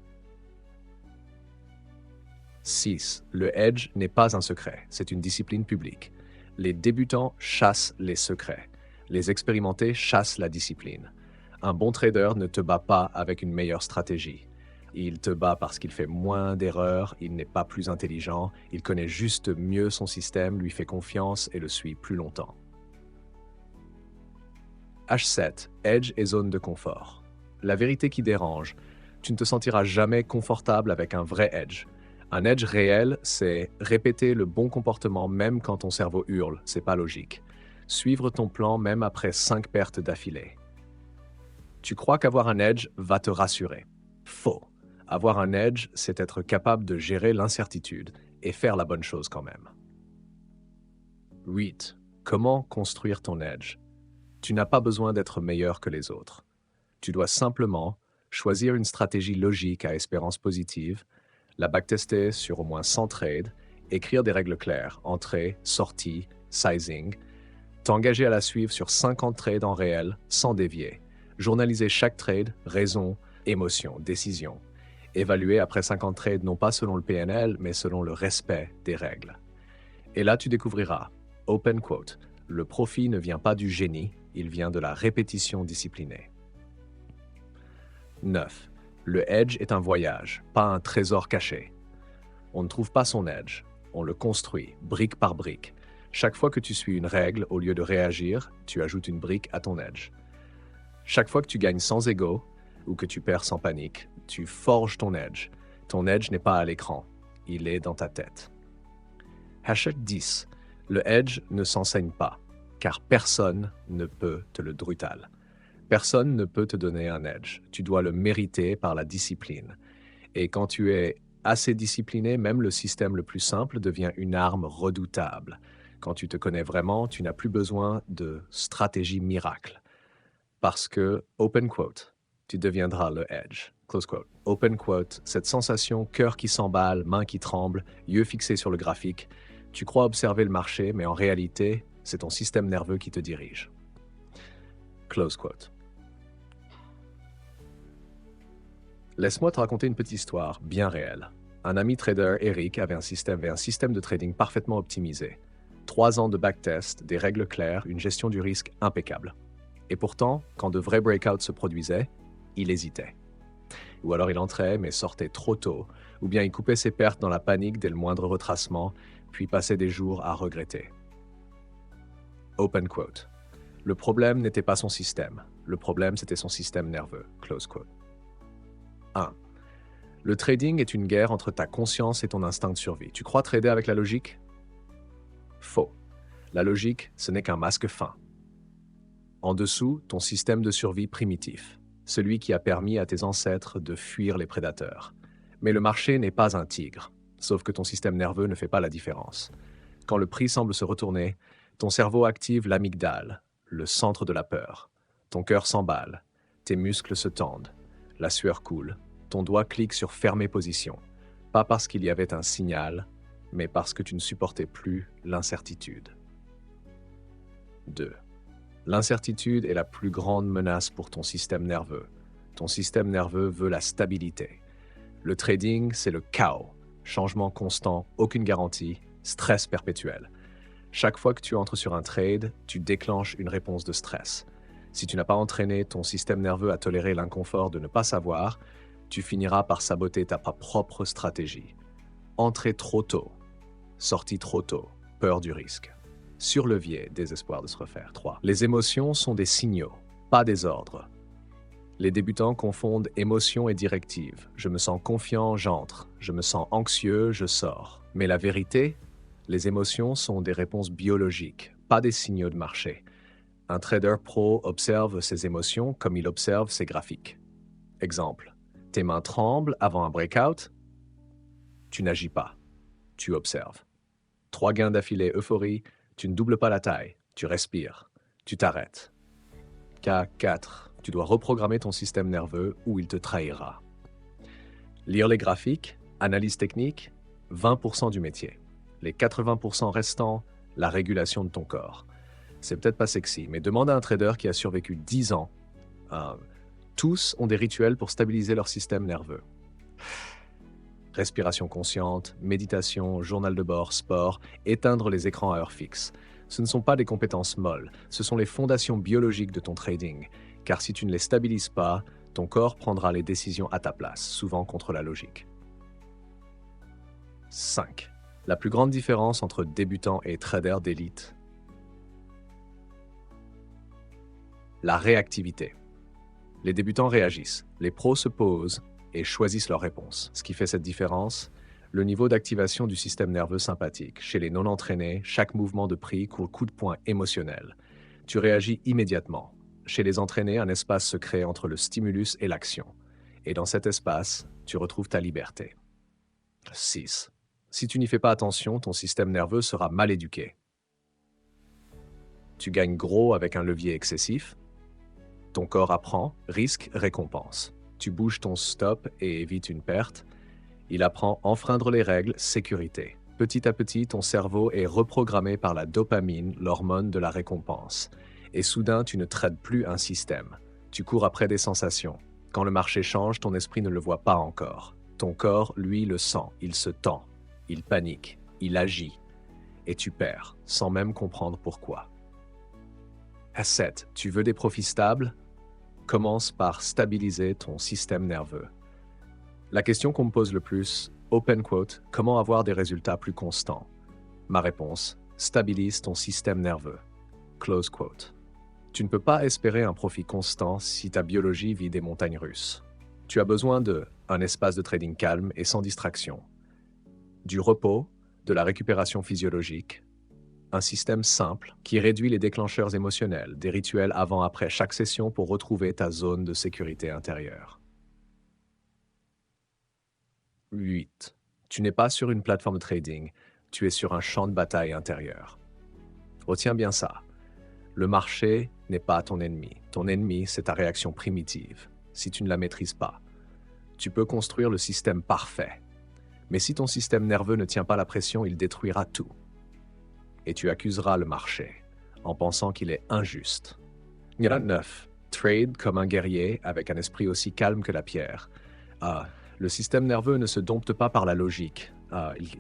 6. Le edge n'est pas un secret, c'est une discipline publique. Les débutants chassent les secrets. Les expérimentés chassent la discipline. Un bon trader ne te bat pas avec une meilleure stratégie. Il te bat parce qu'il fait moins d'erreurs, il n'est pas plus intelligent, il connaît juste mieux son système, lui fait confiance et le suit plus longtemps. H7. Edge et zone de confort. La vérité qui dérange. Tu ne te sentiras jamais confortable avec un vrai edge. Un edge réel, c'est répéter le bon comportement même quand ton cerveau hurle, c'est pas logique. Suivre ton plan même après 5 pertes d'affilée. Tu crois qu'avoir un edge va te rassurer. Faux. Avoir un edge, c'est être capable de gérer l'incertitude et faire la bonne chose quand même. 8. Comment construire ton edge? Tu n'as pas besoin d'être meilleur que les autres. Tu dois simplement choisir une stratégie logique à espérance positive, la backtester sur au moins 100 trades, écrire des règles claires, entrée, sortie, sizing, t'engager à la suivre sur 50 trades en réel, sans dévier, journaliser chaque trade, raison, émotion, décision, évaluer après 50 trades non pas selon le PNL, mais selon le respect des règles. Et là, tu découvriras, open quote, le profit ne vient pas du génie, il vient de la répétition disciplinée. 9. Le edge est un voyage, pas un trésor caché. On ne trouve pas son edge, on le construit, brique par brique. Chaque fois que tu suis une règle, au lieu de réagir, tu ajoutes une brique à ton edge. Chaque fois que tu gagnes sans ego, ou que tu perds sans panique, tu forges ton edge. Ton edge n'est pas à l'écran, il est dans ta tête. Hashtag 10. Le edge ne s'enseigne pas, car personne ne peut te le drutal. Personne ne peut te donner un edge. Tu dois le mériter par la discipline. Et quand tu es assez discipliné, même le système le plus simple devient une arme redoutable. Quand tu te connais vraiment, tu n'as plus besoin de stratégie miracle. Parce que, open quote, tu deviendras le edge. Close quote. Open quote, cette sensation, cœur qui s'emballe, main qui tremble, yeux fixés sur le graphique, tu crois observer le marché, mais en réalité, c'est ton système nerveux qui te dirige. Close quote. Laisse-moi te raconter une petite histoire bien réelle. Un ami trader, Eric, avait un système de trading parfaitement optimisé. 3 ans de backtest, des règles claires, une gestion du risque impeccable. Et pourtant, quand de vrais breakouts se produisaient, il hésitait. Ou alors il entrait mais sortait trop tôt, ou bien il coupait ses pertes dans la panique dès le moindre retracement, puis passait des jours à regretter. Open quote. Le problème n'était pas son système, le problème c'était son système nerveux. Close quote. 1. Le trading est une guerre entre ta conscience et ton instinct de survie. Tu crois trader avec la logique? Faux. La logique, ce n'est qu'un masque fin. En dessous, ton système de survie primitif, celui qui a permis à tes ancêtres de fuir les prédateurs. Mais le marché n'est pas un tigre, sauf que ton système nerveux ne fait pas la différence. Quand le prix semble se retourner, ton cerveau active l'amygdale, le centre de la peur. Ton cœur s'emballe, tes muscles se tendent, la sueur coule, ton doigt clique sur fermer position, pas parce qu'il y avait un signal, mais parce que tu ne supportais plus l'incertitude. 2. L'incertitude est la plus grande menace pour ton système nerveux. Ton système nerveux veut la stabilité. Le trading, c'est le chaos. Changement constant, aucune garantie, stress perpétuel. Chaque fois que tu entres sur un trade, tu déclenches une réponse de stress. Si tu n'as pas entraîné ton système nerveux à tolérer l'inconfort de ne pas savoir, tu finiras par saboter ta propre stratégie. Entrer trop tôt, sortie trop tôt, peur du risque. Surlevier, désespoir de se refaire. 3. Les émotions sont des signaux, pas des ordres. Les débutants confondent émotion et directive. Je me sens confiant, j'entre. Je me sens anxieux, je sors. Mais la vérité, les émotions sont des réponses biologiques, pas des signaux de marché. Un trader pro observe ses émotions comme il observe ses graphiques. Exemple, tes mains tremblent avant un breakout. Tu n'agis pas, tu observes. 3 gains d'affilée euphorie, tu ne doubles pas la taille, tu respires, tu t'arrêtes. K4. Tu dois reprogrammer ton système nerveux ou il te trahira. Lire les graphiques, analyse technique, 20% du métier. Les 80% restants, la régulation de ton corps. C'est peut-être pas sexy, mais demande à un trader qui a survécu 10 ans. Tous ont des rituels pour stabiliser leur système nerveux. Respiration consciente, méditation, journal de bord, sport, éteindre les écrans à heure fixe. Ce ne sont pas des compétences molles, ce sont les fondations biologiques de ton trading. Car si tu ne les stabilises pas, ton corps prendra les décisions à ta place, souvent contre la logique. 5. La plus grande différence entre débutant et trader d'élite. La réactivité. Les débutants réagissent, les pros se posent et choisissent leurs réponses. Ce qui fait cette différence, le niveau d'activation du système nerveux sympathique. Chez les non-entraînés, chaque mouvement de prix court coup de poing émotionnel. Tu réagis immédiatement. Chez les entraînés, un espace se crée entre le stimulus et l'action. Et dans cet espace, tu retrouves ta liberté. 6. Si tu n'y fais pas attention, ton système nerveux sera mal éduqué. Tu gagnes gros avec un levier excessif. Ton corps apprend, risque, récompense. Tu bouges ton stop et évites une perte. Il apprend enfreindre les règles, sécurité. Petit à petit, ton cerveau est reprogrammé par la dopamine, l'hormone de la récompense. Et soudain, tu ne traites plus un système. Tu cours après des sensations. Quand le marché change, ton esprit ne le voit pas encore. Ton corps, lui, le sent. Il se tend. Il panique. Il agit. Et tu perds, sans même comprendre pourquoi. 7. Tu veux des profits stables? Commence par stabiliser ton système nerveux. La question qu'on me pose le plus, open quote, comment avoir des résultats plus constants? Ma réponse, stabilise ton système nerveux. Close quote. Tu ne peux pas espérer un profit constant si ta biologie vit des montagnes russes. Tu as besoin un espace de trading calme et sans distraction, du repos, de la récupération physiologique, un système simple qui réduit les déclencheurs émotionnels, des rituels avant-après chaque session pour retrouver ta zone de sécurité intérieure. 8. Tu n'es pas sur une plateforme de trading, tu es sur un champ de bataille intérieur. Retiens bien ça. Le marché n'est pas ton ennemi. Ton ennemi, c'est ta réaction primitive, si tu ne la maîtrises pas. Tu peux construire le système parfait. Mais si ton système nerveux ne tient pas la pression, il détruira tout. Et tu accuseras le marché en pensant qu'il est injuste. 9. Trade comme un guerrier avec un esprit aussi calme que la pierre. Le système nerveux ne se dompte pas par la logique.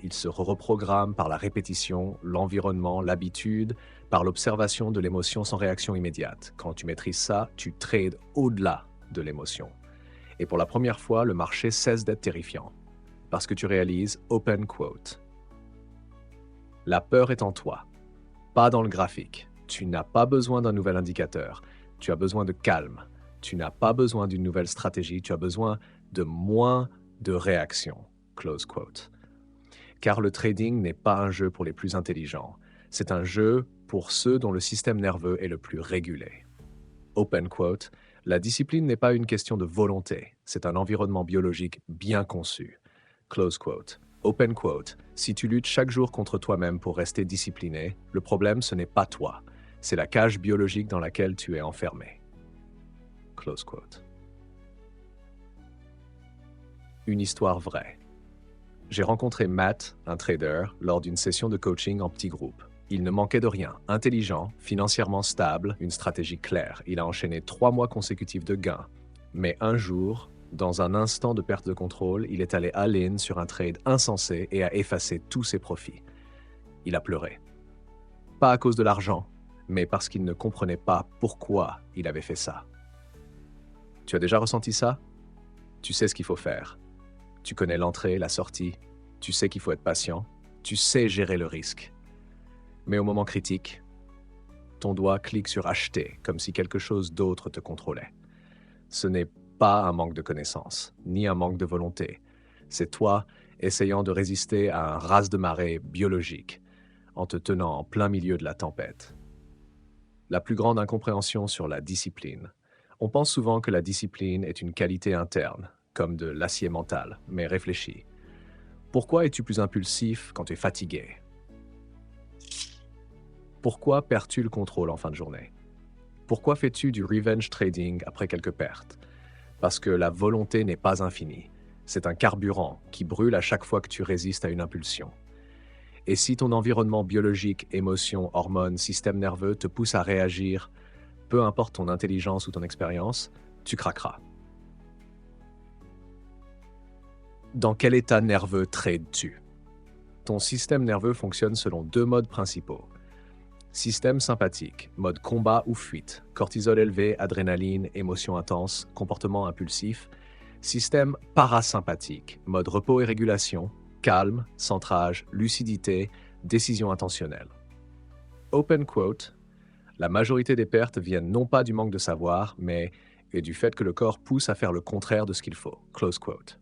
Il se reprogramme par la répétition, l'environnement, l'habitude, par l'observation de l'émotion sans réaction immédiate. Quand tu maîtrises ça, tu trades au-delà de l'émotion. Et pour la première fois, le marché cesse d'être terrifiant. Parce que tu réalises, open quote, la peur est en toi, pas dans le graphique. Tu n'as pas besoin d'un nouvel indicateur. Tu as besoin de calme. Tu n'as pas besoin d'une nouvelle stratégie. Tu as besoin de moins de réactions. Close quote. Car le trading n'est pas un jeu pour les plus intelligents. C'est un jeu pour ceux dont le système nerveux est le plus régulé. Open quote. La discipline n'est pas une question de volonté. C'est un environnement biologique bien conçu. Close quote. Open quote. Si tu luttes chaque jour contre toi-même pour rester discipliné, le problème ce n'est pas toi. C'est la cage biologique dans laquelle tu es enfermé. Close quote. Une histoire vraie. J'ai rencontré Matt, un trader, lors d'une session de coaching en petit groupe. Il ne manquait de rien. Intelligent, financièrement stable, une stratégie claire. Il a enchaîné 3 mois consécutifs de gains. Mais un jour, dans un instant de perte de contrôle, il est allé all-in sur un trade insensé et a effacé tous ses profits. Il a pleuré. Pas à cause de l'argent, mais parce qu'il ne comprenait pas pourquoi il avait fait ça. Tu as déjà ressenti ça? Tu sais ce qu'il faut faire. Tu connais l'entrée, la sortie. Tu sais qu'il faut être patient. Tu sais gérer le risque. Mais au moment critique, ton doigt clique sur acheter, comme si quelque chose d'autre te contrôlait. Ce n'est pas un manque de connaissances, ni un manque de volonté. C'est toi essayant de résister à un raz de marée biologique, en te tenant en plein milieu de la tempête. La plus grande incompréhension sur la discipline. On pense souvent que la discipline est une qualité interne, comme de l'acier mental, mais réfléchis. Pourquoi es-tu plus impulsif quand tu es fatigué? Pourquoi perds-tu le contrôle en fin de journée? Pourquoi fais-tu du revenge trading après quelques pertes? Parce que la volonté n'est pas infinie. C'est un carburant qui brûle à chaque fois que tu résistes à une impulsion. Et si ton environnement biologique, émotions, hormones, système nerveux te pousse à réagir, peu importe ton intelligence ou ton expérience, tu craqueras. Dans quel état nerveux trades-tu? Ton système nerveux fonctionne selon deux modes principaux. Système sympathique, mode combat ou fuite, cortisol élevé, adrénaline, émotions intenses, comportement impulsif. Système parasympathique, mode repos et régulation, calme, centrage, lucidité, décision intentionnelle. Open quote, la majorité des pertes viennent non pas du manque de savoir, mais du fait que le corps pousse à faire le contraire de ce qu'il faut. Close quote.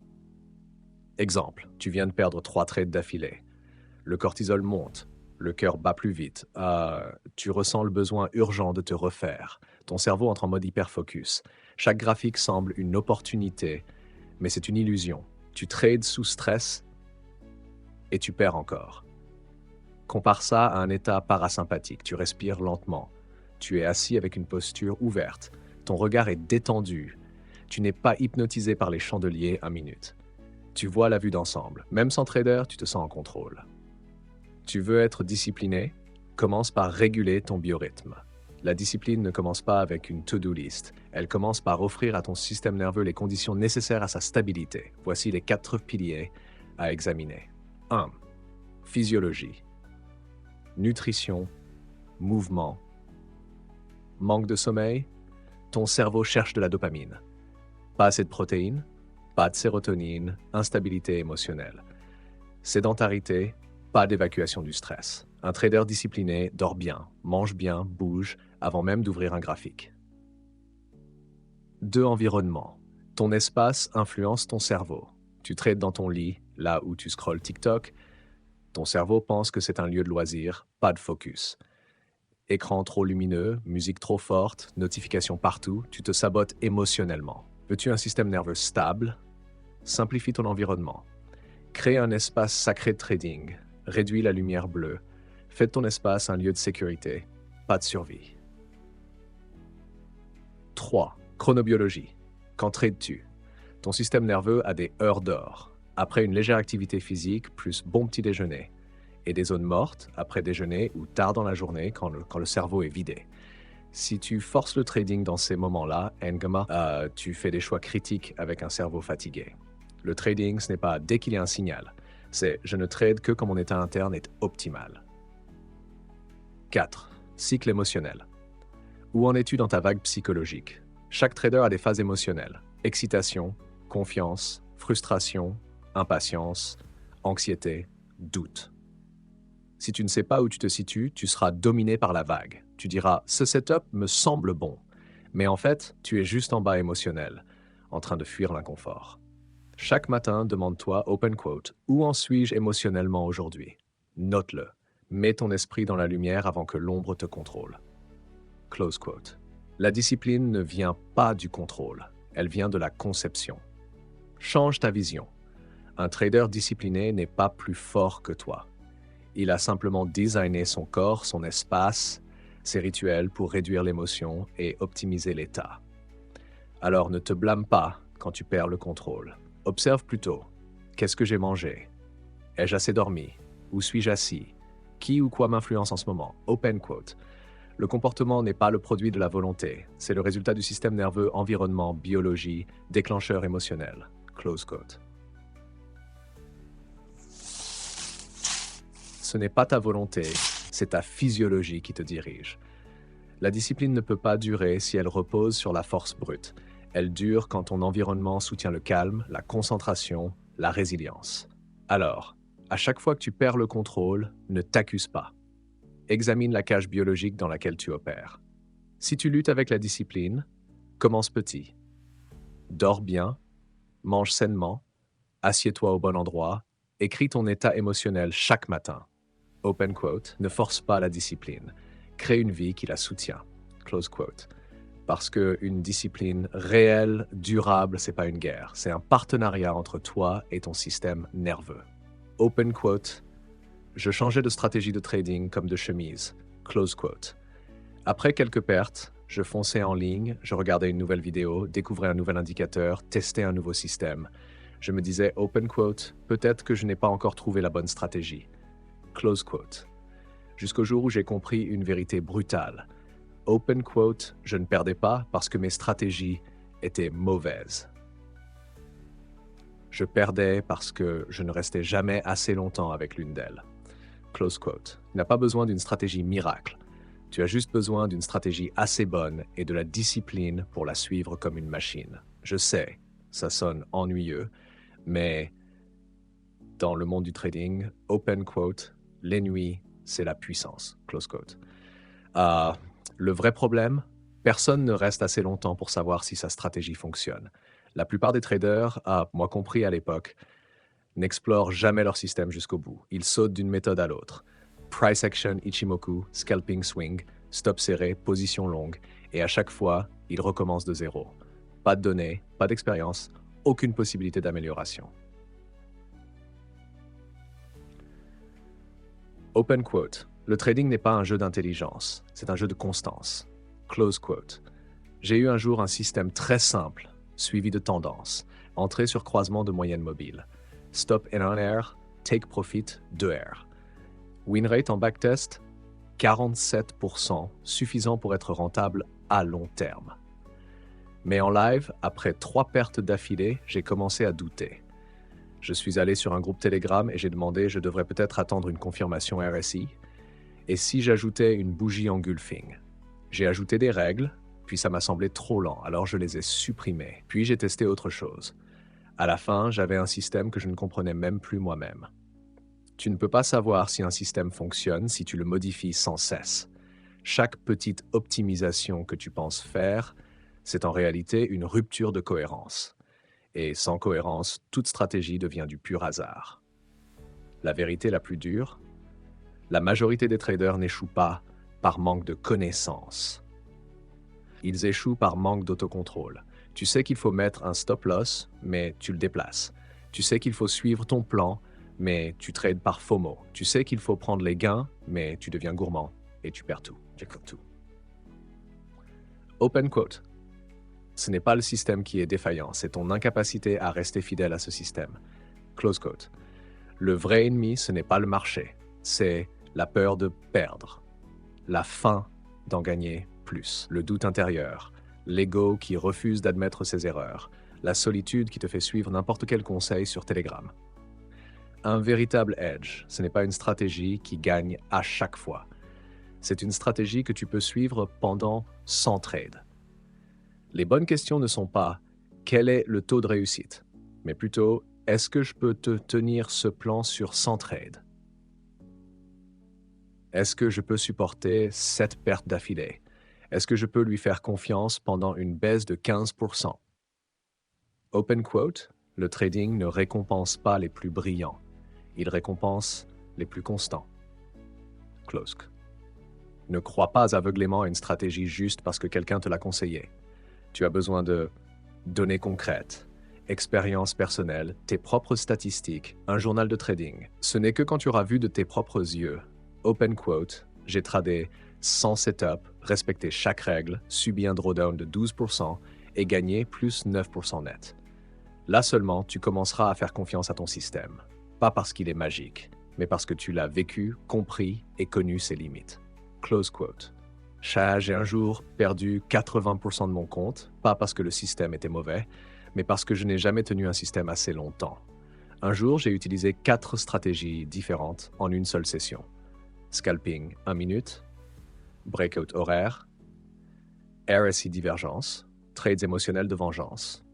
Exemple, tu viens de perdre 3 trades d'affilée. Le cortisol monte, le cœur bat plus vite, tu ressens le besoin urgent de te refaire. Ton cerveau entre en mode hyperfocus. Chaque graphique semble une opportunité, mais c'est une illusion. Tu trades sous stress et tu perds encore. Compare ça à un état parasympathique. Tu respires lentement. Tu es assis avec une posture ouverte. Ton regard est détendu. Tu n'es pas hypnotisé par les chandeliers 1 minute. Tu vois la vue d'ensemble. Même sans trader, tu te sens en contrôle. Tu veux être discipliné? Commence par réguler ton biorhythme. La discipline ne commence pas avec une to-do list. Elle commence par offrir à ton système nerveux les conditions nécessaires à sa stabilité. Voici les 4 piliers à examiner. 1. Physiologie. Nutrition. Mouvement. Manque de sommeil? Ton cerveau cherche de la dopamine. Pas assez de protéines? Pas de sérotonine, instabilité émotionnelle. Sédentarité? Pas d'évacuation du stress. Un trader discipliné dort bien, mange bien, bouge, avant même d'ouvrir un graphique. 2. Environnement. Ton espace influence ton cerveau. Tu trades dans ton lit, là où tu scrolles TikTok. Ton cerveau pense que c'est un lieu de loisir, pas de focus. Écran trop lumineux, musique trop forte, notifications partout, tu te sabotes émotionnellement. Veux-tu un système nerveux stable? Simplifie ton environnement. Crée un espace sacré de trading. Réduis la lumière bleue. Fais de ton espace un lieu de sécurité, pas de survie. 3. Chronobiologie. Quand trades-tu? Ton système nerveux a des heures d'or. Après une légère activité physique, plus bon petit déjeuner. Et des zones mortes, après déjeuner ou tard dans la journée, quand le cerveau est vidé. Si tu forces le trading dans ces moments-là, tu fais des choix critiques avec un cerveau fatigué. Le trading, ce n'est pas dès qu'il y a un signal. C'est « je ne trade que quand mon état interne est optimal ». 4. Cycle émotionnel. Où en es-tu dans ta vague psychologique? Chaque trader a des phases émotionnelles. Excitation, confiance, frustration, impatience, anxiété, doute. Si tu ne sais pas où tu te situes, tu seras dominé par la vague. Tu diras « ce setup me semble bon ». Mais en fait, tu es juste en bas émotionnel, en train de fuir l'inconfort. Chaque matin, demande-toi, open quote, où en suis-je émotionnellement aujourd'hui? Note-le. Mets ton esprit dans la lumière avant que l'ombre te contrôle. Close quote. La discipline ne vient pas du contrôle, elle vient de la conception. Change ta vision. Un trader discipliné n'est pas plus fort que toi. Il a simplement designé son corps, son espace, ses rituels pour réduire l'émotion et optimiser l'état. Alors ne te blâme pas quand tu perds le contrôle. Observe plutôt. Qu'est-ce que j'ai mangé? Ai-je assez dormi? Où suis-je assis? Qui ou quoi m'influence en ce moment? Open quote. Le comportement n'est pas le produit de la volonté. C'est le résultat du système nerveux, environnement, biologie, déclencheur émotionnel. Close quote. Ce n'est pas ta volonté, c'est ta physiologie qui te dirige. La discipline ne peut pas durer si elle repose sur la force brute. Elle dure quand ton environnement soutient le calme, la concentration, la résilience. Alors, à chaque fois que tu perds le contrôle, ne t'accuse pas. Examine la cage biologique dans laquelle tu opères. Si tu luttes avec la discipline, commence petit. Dors bien, mange sainement, assieds-toi au bon endroit, écris ton état émotionnel chaque matin. Open quote, ne force pas la discipline. Crée une vie qui la soutient. Close quote. Parce qu'une discipline réelle, durable, c'est pas une guerre. C'est un partenariat entre toi et ton système nerveux. Open quote. Je changeais de stratégie de trading comme de chemise. Close quote. Après quelques pertes, Je fonçais en ligne, je regardais une nouvelle vidéo, découvrais un nouvel indicateur, testais un nouveau système. Je me disais, open quote, peut-être que je n'ai pas encore trouvé la bonne stratégie. Close quote. Jusqu'au jour où j'ai compris une vérité brutale. Open quote, je ne perdais pas parce que mes stratégies étaient mauvaises. Je perdais parce que je ne restais jamais assez longtemps avec l'une d'elles. Close quote. Tu n'as pas besoin d'une stratégie miracle. Tu as juste besoin d'une stratégie assez bonne et de la discipline pour la suivre comme une machine. Je sais, ça sonne ennuyeux, mais dans le monde du trading, open quote, les nuits, c'est la puissance. Close quote. Le vrai problème, personne ne reste assez longtemps pour savoir si sa stratégie fonctionne. La plupart des traders, moi compris à l'époque, n'explorent jamais leur système jusqu'au bout. Ils sautent d'une méthode à l'autre. Price action, Ichimoku, scalping swing, stop serré, position longue, et à chaque fois, ils recommencent de zéro. Pas de données, pas d'expérience, aucune possibilité d'amélioration. Open quote. Le trading n'est pas un jeu d'intelligence, c'est un jeu de constance. Close quote. J'ai eu un jour un système très simple, suivi de tendances. Entrée sur croisement de moyenne mobile. Stop in 1 R, take profit 2 R. Win rate en backtest, 47%, suffisant pour être rentable à long terme. Mais en live, après 3 pertes d'affilée, j'ai commencé à douter. Je suis allé sur un groupe Telegram et j'ai demandé je devrais peut-être attendre une confirmation RSI. Et si j'ajoutais une bougie engulfing? J'ai ajouté des règles, puis ça m'a semblé trop lent, alors je les ai supprimées. Puis j'ai testé autre chose. À la fin, j'avais un système que je ne comprenais même plus moi-même. Tu ne peux pas savoir si un système fonctionne si tu le modifies sans cesse. Chaque petite optimisation que tu penses faire, c'est en réalité une rupture de cohérence. Et sans cohérence, toute stratégie devient du pur hasard. La vérité la plus dure, la majorité des traders n'échouent pas par manque de connaissances. Ils échouent par manque d'autocontrôle. Tu sais qu'il faut mettre un stop loss, mais tu le déplaces. Tu sais qu'il faut suivre ton plan, mais tu trades par FOMO. Tu sais qu'il faut prendre les gains, mais tu deviens gourmand et tu perds tout. Tout. Open quote. Ce n'est pas le système qui est défaillant, c'est ton incapacité à rester fidèle à ce système. Close quote. Le vrai ennemi, ce n'est pas le marché, c'est la peur de perdre, la faim d'en gagner plus, le doute intérieur, l'ego qui refuse d'admettre ses erreurs, la solitude qui te fait suivre n'importe quel conseil sur Telegram. Un véritable edge, ce n'est pas une stratégie qui gagne à chaque fois. C'est une stratégie que tu peux suivre pendant 100 trades. Les bonnes questions ne sont pas « quel est le taux de réussite ?», mais plutôt « est-ce que je peux te tenir ce plan sur 100 trades ? Est-ce que je peux supporter cette perte d'affilée ? Est-ce que je peux lui faire confiance pendant une baisse de 15%? Open quote, le trading ne récompense pas les plus brillants. Il récompense les plus constants. Close. Ne crois pas aveuglément à une stratégie juste parce que quelqu'un te l'a conseillé. Tu as besoin de données concrètes, expérience personnelle, tes propres statistiques, un journal de trading. Ce n'est que quand tu auras vu de tes propres yeux. Open quote, j'ai tradé 100 setups, respecté chaque règle, subi un drawdown de 12% et gagné plus 9% net. Là seulement, tu commenceras à faire confiance à ton système. Pas parce qu'il est magique, mais parce que tu l'as vécu, compris et connu ses limites. Close quote. J'ai un jour perdu 80% de mon compte, pas parce que le système était mauvais, mais parce que je n'ai jamais tenu un système assez longtemps. Un jour, j'ai utilisé 4 stratégies différentes en une seule session. Scalping 1 minute, breakout horaire, RSI divergence, trades émotionnels de vengeance.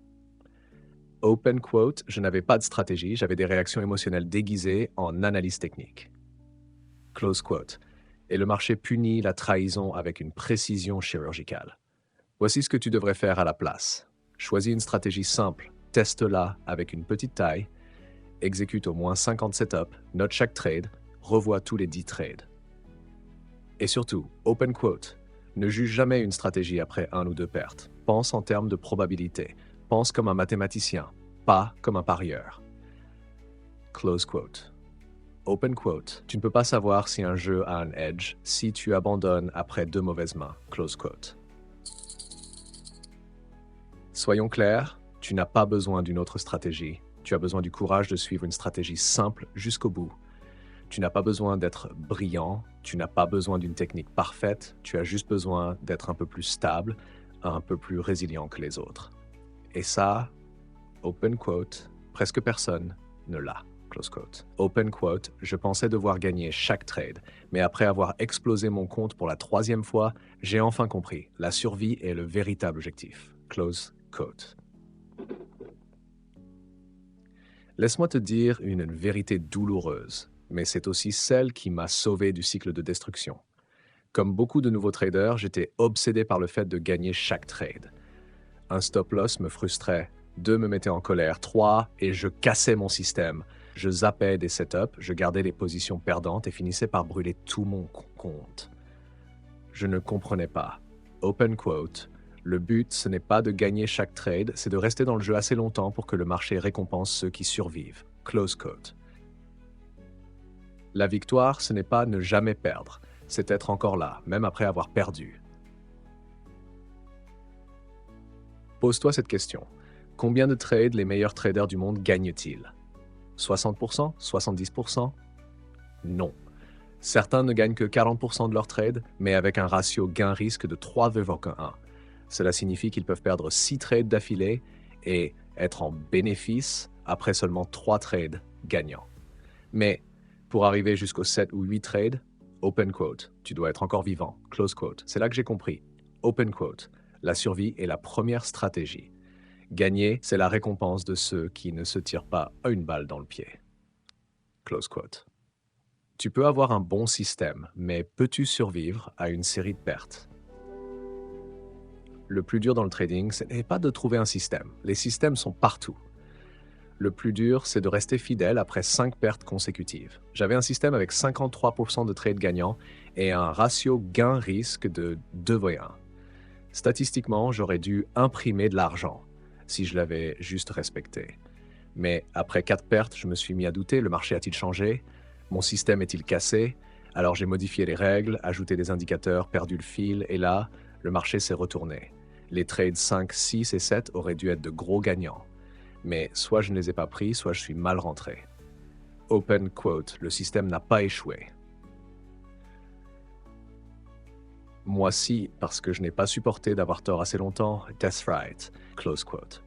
Open quote, je n'avais pas de stratégie, j'avais des réactions émotionnelles déguisées en analyse technique. Close quote. Et le marché punit la trahison avec une précision chirurgicale. Voici ce que tu devrais faire à la place. Choisis une stratégie simple, teste-la avec une petite taille, exécute au moins 50 setups, note chaque trade, revois tous les 10 trades. Et surtout, open quote, ne juge jamais une stratégie après 1 ou 2 pertes. Pense en termes de probabilité. Pense comme un mathématicien, pas comme un parieur. Close quote. Open quote. Tu ne peux pas savoir si un jeu a un edge si tu abandonnes après 2 mauvaises mains. Close quote. Soyons clairs, tu n'as pas besoin d'une autre stratégie. Tu as besoin du courage de suivre une stratégie simple jusqu'au bout. Tu n'as pas besoin d'être brillant, tu n'as pas besoin d'une technique parfaite, tu as juste besoin d'être un peu plus stable, un peu plus résilient que les autres. Et ça, open quote, presque personne ne l'a. Close quote. Open quote, je pensais devoir gagner chaque trade, mais après avoir explosé mon compte pour la 3e fois, j'ai enfin compris, la survie est le véritable objectif. Close quote. Laisse-moi te dire une vérité douloureuse, mais c'est aussi celle qui m'a sauvé du cycle de destruction. Comme beaucoup de nouveaux traders, j'étais obsédé par le fait de gagner chaque trade. Un stop-loss me frustrait, 2 me mettait en colère, 3 et je cassais mon système. Je zappais des setups, je gardais les positions perdantes et finissais par brûler tout mon compte. Je ne comprenais pas. Open quote. Le but, ce n'est pas de gagner chaque trade, c'est de rester dans le jeu assez longtemps pour que le marché récompense ceux qui survivent. Close quote. La victoire, ce n'est pas ne jamais perdre, c'est être encore là, même après avoir perdu. Pose-toi cette question. Combien de trades les meilleurs traders du monde gagnent-ils? 60%? 70%? Non. Certains ne gagnent que 40% de leurs trades, mais avec un ratio gain-risque de 3,1. Cela signifie qu'ils peuvent perdre 6 trades d'affilée et être en bénéfice après seulement 3 trades gagnants. Mais pour arriver jusqu'aux 7 ou 8 trades, open quote, tu dois être encore vivant, close quote. C'est là que j'ai compris. Open quote, la survie est la première stratégie. Gagner, c'est la récompense de ceux qui ne se tirent pas une balle dans le pied. Close quote. Tu peux avoir un bon système, mais peux-tu survivre à une série de pertes? Le plus dur dans le trading, ce n'est pas de trouver un système. Les systèmes sont partout. Le plus dur, c'est de rester fidèle après 5 pertes consécutives. J'avais un système avec 53% de trades gagnants et un ratio gain-risque de 2,1. Statistiquement, j'aurais dû imprimer de l'argent si je l'avais juste respecté. Mais après 4 pertes, je me suis mis à douter, le marché a-t-il changé? Mon système est-il cassé? Alors j'ai modifié les règles, ajouté des indicateurs, perdu le fil, et là, le marché s'est retourné. Les trades 5, 6 et 7 auraient dû être de gros gagnants. Mais soit je ne les ai pas pris, soit je suis mal rentré. Open quote, le système n'a pas échoué. Moi si, parce que je n'ai pas supporté d'avoir tort assez longtemps, that's right, close quote.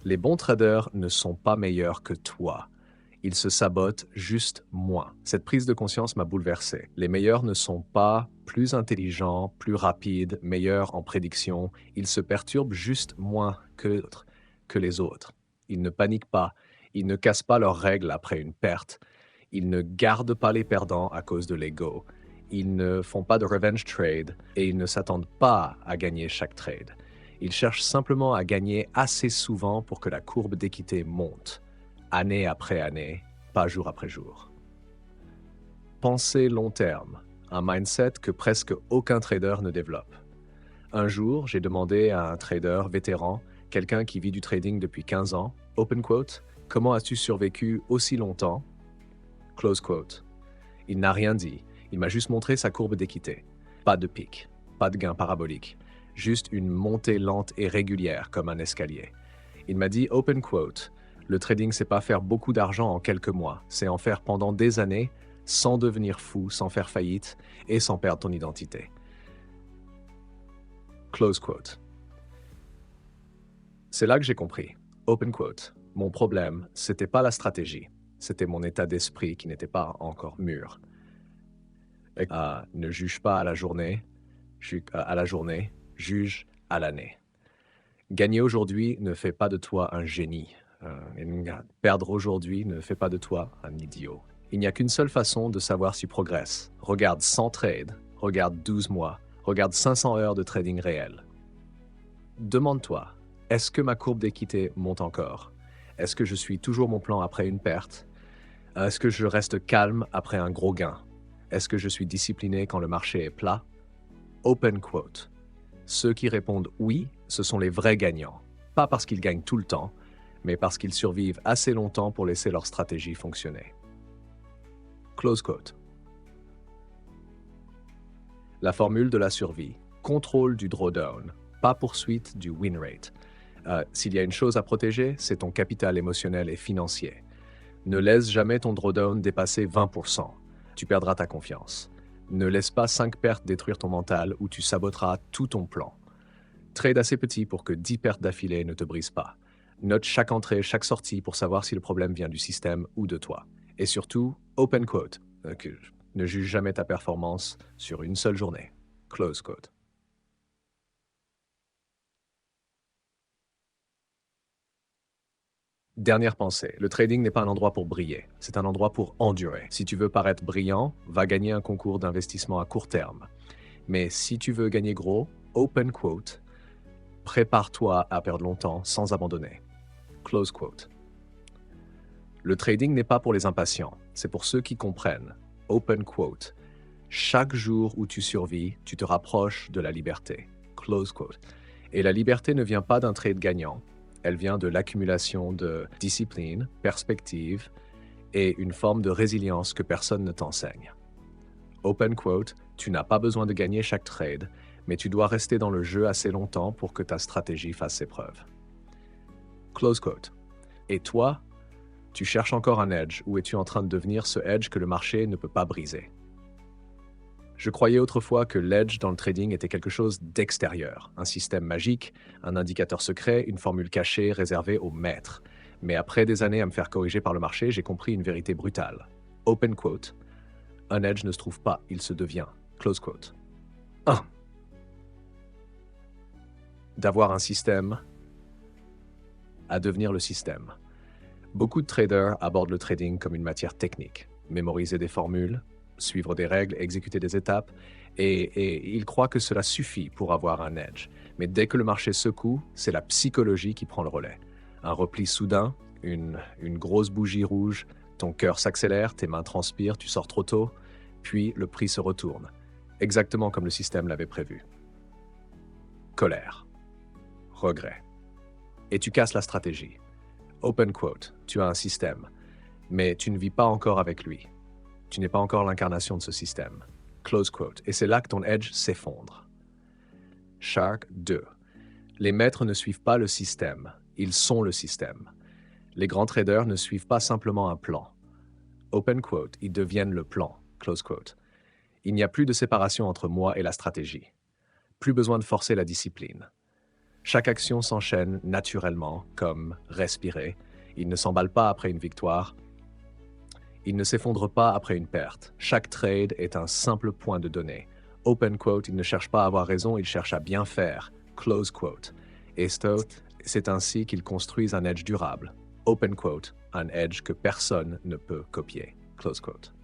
Les bons traders ne sont pas meilleurs que toi. Ils se sabotent juste moins. Cette prise de conscience m'a bouleversé. Les meilleurs ne sont pas plus intelligents, plus rapides, meilleurs en prédiction. Ils se perturbent juste moins que les autres. Ils ne paniquent pas. Ils ne cassent pas leurs règles après une perte. Ils ne gardent pas les perdants à cause de l'ego. Ils ne font pas de revenge trade et ils ne s'attendent pas à gagner chaque trade. Ils cherchent simplement à gagner assez souvent pour que la courbe d'équité monte. Année après année, pas jour après jour. Pensez long terme, un mindset que presque aucun trader ne développe. Un jour, j'ai demandé à un trader vétéran, quelqu'un qui vit du trading depuis 15 ans, open quote, comment as-tu survécu aussi longtemps? Close quote. Il n'a rien dit, il m'a juste montré sa courbe d'équité. Pas de pic, pas de gain parabolique, juste une montée lente et régulière comme un escalier. Il m'a dit, open quote, le trading, c'est pas faire beaucoup d'argent en quelques mois, c'est en faire pendant des années, sans devenir fou, sans faire faillite et sans perdre ton identité. Close quote. C'est là que j'ai compris. Open quote. Mon problème, c'était pas la stratégie, c'était mon état d'esprit qui n'était pas encore mûr. Ne juge pas à la journée, juge à l'année. Gagner aujourd'hui ne fait pas de toi un génie. Perdre aujourd'hui ne fait pas de toi un idiot. Il n'y a qu'une seule façon de savoir si tu progresses. Regarde 100 trades, regarde 12 mois, regarde 500 heures de trading réel. Demande-toi, est-ce que ma courbe d'équité monte encore? Est-ce que je suis toujours mon plan après une perte? Est-ce que je reste calme après un gros gain? Est-ce que je suis discipliné quand le marché est plat? Open quote. Ceux qui répondent oui, ce sont les vrais gagnants. Pas parce qu'ils gagnent tout le temps, mais parce qu'ils survivent assez longtemps pour laisser leur stratégie fonctionner. Close quote. La formule de la survie. Contrôle du drawdown. pas poursuite du win rate. S'il y a une chose à protéger, c'est ton capital émotionnel et financier. Ne laisse jamais ton drawdown dépasser 20%. Tu perdras ta confiance. Ne laisse pas 5 pertes détruire ton mental ou tu saboteras tout ton plan. Trade assez petit pour que 10 pertes d'affilée ne te brisent pas. Note chaque entrée, chaque sortie pour savoir si le problème vient du système ou de toi. Et surtout, open quote. Ne juge jamais ta performance sur une seule journée. Close quote. Dernière pensée, le trading n'est pas un endroit pour briller, c'est un endroit pour endurer. Si tu veux paraître brillant, va gagner un concours d'investissement à court terme. Mais si tu veux gagner gros, open quote, prépare-toi à perdre longtemps sans abandonner. Close quote. Le trading n'est pas pour les impatients, c'est pour ceux qui comprennent. Open quote. Chaque jour où tu survis, tu te rapproches de la liberté. Close quote. Et la liberté ne vient pas d'un trade gagnant, elle vient de l'accumulation de discipline, perspective et une forme de résilience que personne ne t'enseigne. Open quote, tu n'as pas besoin de gagner chaque trade, mais tu dois rester dans le jeu assez longtemps pour que ta stratégie fasse ses preuves. Close quote. Et toi, tu cherches encore un edge ou es-tu en train de devenir ce edge que le marché ne peut pas briser? Je croyais autrefois que l'edge dans le trading était quelque chose d'extérieur, un système magique, un indicateur secret, une formule cachée réservée aux maîtres. Mais après des années à me faire corriger par le marché, j'ai compris une vérité brutale. Open quote. Un edge ne se trouve pas, il se devient. Close quote. 1. D'avoir un système à devenir le système. Beaucoup de traders abordent le trading comme une matière technique. Mémoriser des formules, suivre des règles, exécuter des étapes, et ils croient que cela suffit pour avoir un edge. Mais dès que le marché secoue, c'est la psychologie qui prend le relais. Un repli soudain, une grosse bougie rouge, ton cœur s'accélère, tes mains transpirent, tu sors trop tôt, puis le prix se retourne, exactement comme le système l'avait prévu. Colère, regret. Et tu casses la stratégie. Open quote, tu as un système, mais tu ne vis pas encore avec lui. Tu n'es pas encore l'incarnation de ce système. Close quote. Et c'est là que ton edge s'effondre. Shark 2. Les maîtres ne suivent pas le système, ils sont le système. Les grands traders ne suivent pas simplement un plan. Open quote, ils deviennent le plan. Close quote. Il n'y a plus de séparation entre moi et la stratégie. Plus besoin de forcer la discipline. Chaque action s'enchaîne naturellement, comme respirer. Il ne s'emballe pas après une victoire. Il ne s'effondre pas après une perte. Chaque trade est un simple point de données. Open quote, il ne cherche pas à avoir raison, il cherche à bien faire. Close quote. Et c'est ainsi qu'ils construisent un edge durable. Open quote, un edge que personne ne peut copier. Close quote.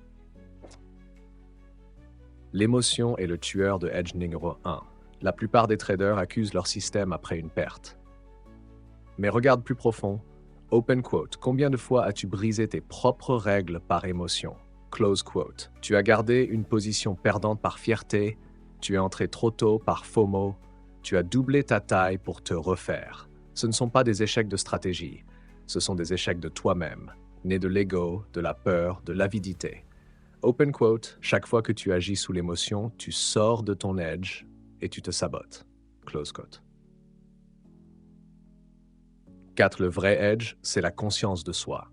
L'émotion est le tueur de edge numéro 1. La plupart des traders accusent leur système après une perte. Mais regarde plus profond. Open quote, combien de fois as-tu brisé tes propres règles par émotion? Close quote, tu as gardé une position perdante par fierté, tu es entré trop tôt par FOMO, tu as doublé ta taille pour te refaire. Ce ne sont pas des échecs de stratégie, ce sont des échecs de toi-même, nés de l'ego, de la peur, de l'avidité. Open quote, chaque fois que tu agis sous l'émotion, tu sors de ton edge et tu te sabotes. Close quote. 4. Le vrai edge, c'est la conscience de soi.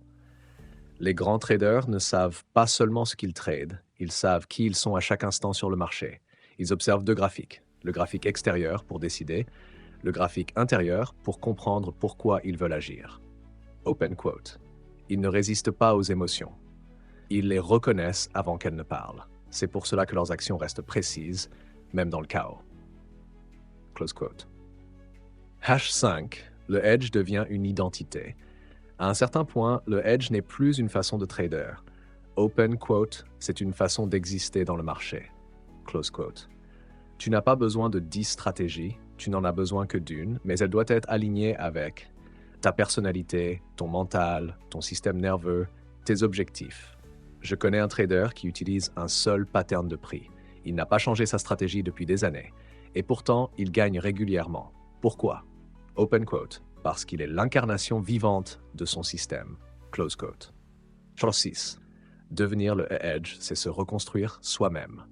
Les grands traders ne savent pas seulement ce qu'ils tradent, ils savent qui ils sont à chaque instant sur le marché. Ils observent deux graphiques, le graphique extérieur pour décider, le graphique intérieur pour comprendre pourquoi ils veulent agir. Open quote. Ils ne résistent pas aux émotions. Ils les reconnaissent avant qu'elles ne parlent. C'est pour cela que leurs actions restent précises, même dans le chaos. Close quote. H5. Le edge devient une identité. À un certain point, le edge n'est plus une façon de trader. Open quote, c'est une façon d'exister dans le marché. Close quote. Tu n'as pas besoin de 10 stratégies, tu n'en as besoin que d'une, mais elle doit être alignée avec ta personnalité, ton mental, ton système nerveux, tes objectifs. Je connais un trader qui utilise un seul pattern de prix. Il n'a pas changé sa stratégie depuis des années. Et pourtant, il gagne régulièrement. Pourquoi? Open quote, parce qu'il est l'incarnation vivante de son système. Close quote. Chose 6. Devenir le edge, c'est se reconstruire soi-même.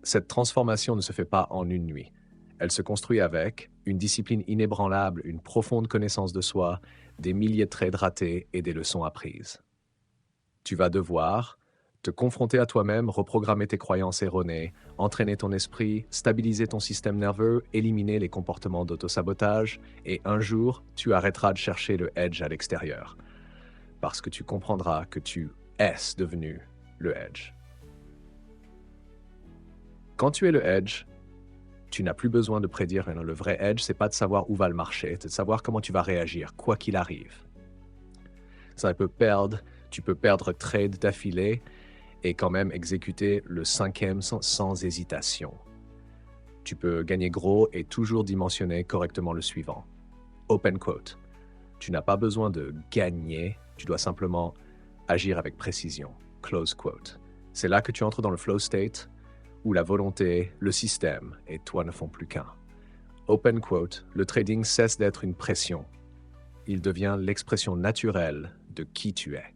Cette transformation ne se fait pas en une nuit. Elle se construit avec une discipline inébranlable, une profonde connaissance de soi, des milliers de trades ratés et des leçons apprises. Tu vas devoir te confronter à toi-même, reprogrammer tes croyances erronées, entraîner ton esprit, stabiliser ton système nerveux, éliminer les comportements d'autosabotage, et un jour, tu arrêteras de chercher le edge à l'extérieur, parce que tu comprendras que tu es devenu le edge. Quand tu es le edge, tu n'as plus besoin de prédire. Le vrai edge, c'est pas de savoir où va le marché, c'est de savoir comment tu vas réagir, quoi qu'il arrive. Tu peux perdre trade d'affilée et quand même exécuter le 5e sans hésitation. Tu peux gagner gros et toujours dimensionner correctement le suivant. Open quote. Tu n'as pas besoin de gagner, tu dois simplement agir avec précision. Close quote. C'est là que tu entres dans le flow state, où la volonté, le système et toi ne font plus qu'un. Open quote. Le trading cesse d'être une pression. Il devient l'expression naturelle de qui tu es.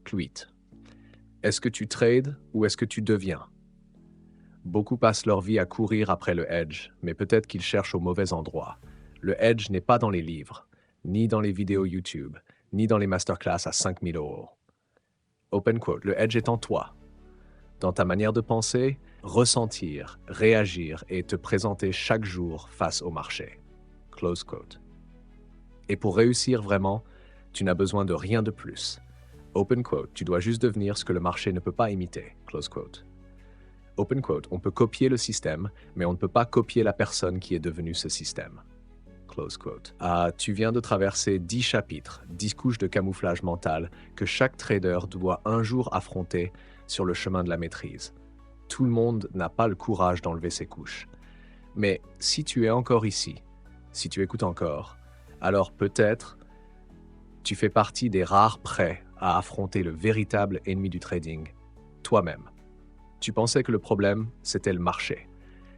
Tweet. Est-ce que tu trades ou est-ce que tu deviens? Beaucoup passent leur vie à courir après le edge, mais peut-être qu'ils cherchent au mauvais endroit. Le edge n'est pas dans les livres, ni dans les vidéos YouTube, ni dans les masterclass à 5000 €. Open quote. Le edge est en toi, dans ta manière de penser, ressentir, réagir et te présenter chaque jour face au marché. Close quote. Et pour réussir vraiment, tu n'as besoin de rien de plus. Open quote, tu dois juste devenir ce que le marché ne peut pas imiter. Close quote. Open quote, on peut copier le système, mais on ne peut pas copier la personne qui est devenue ce système. Close quote. Tu viens de traverser 10 chapitres, 10 couches de camouflage mental que chaque trader doit un jour affronter sur le chemin de la maîtrise. Tout le monde n'a pas le courage d'enlever ces couches. Mais si tu es encore ici, si tu écoutes encore, alors peut-être tu fais partie des rares prêts à affronter le véritable ennemi du trading, toi-même. Tu pensais que le problème, c'était le marché,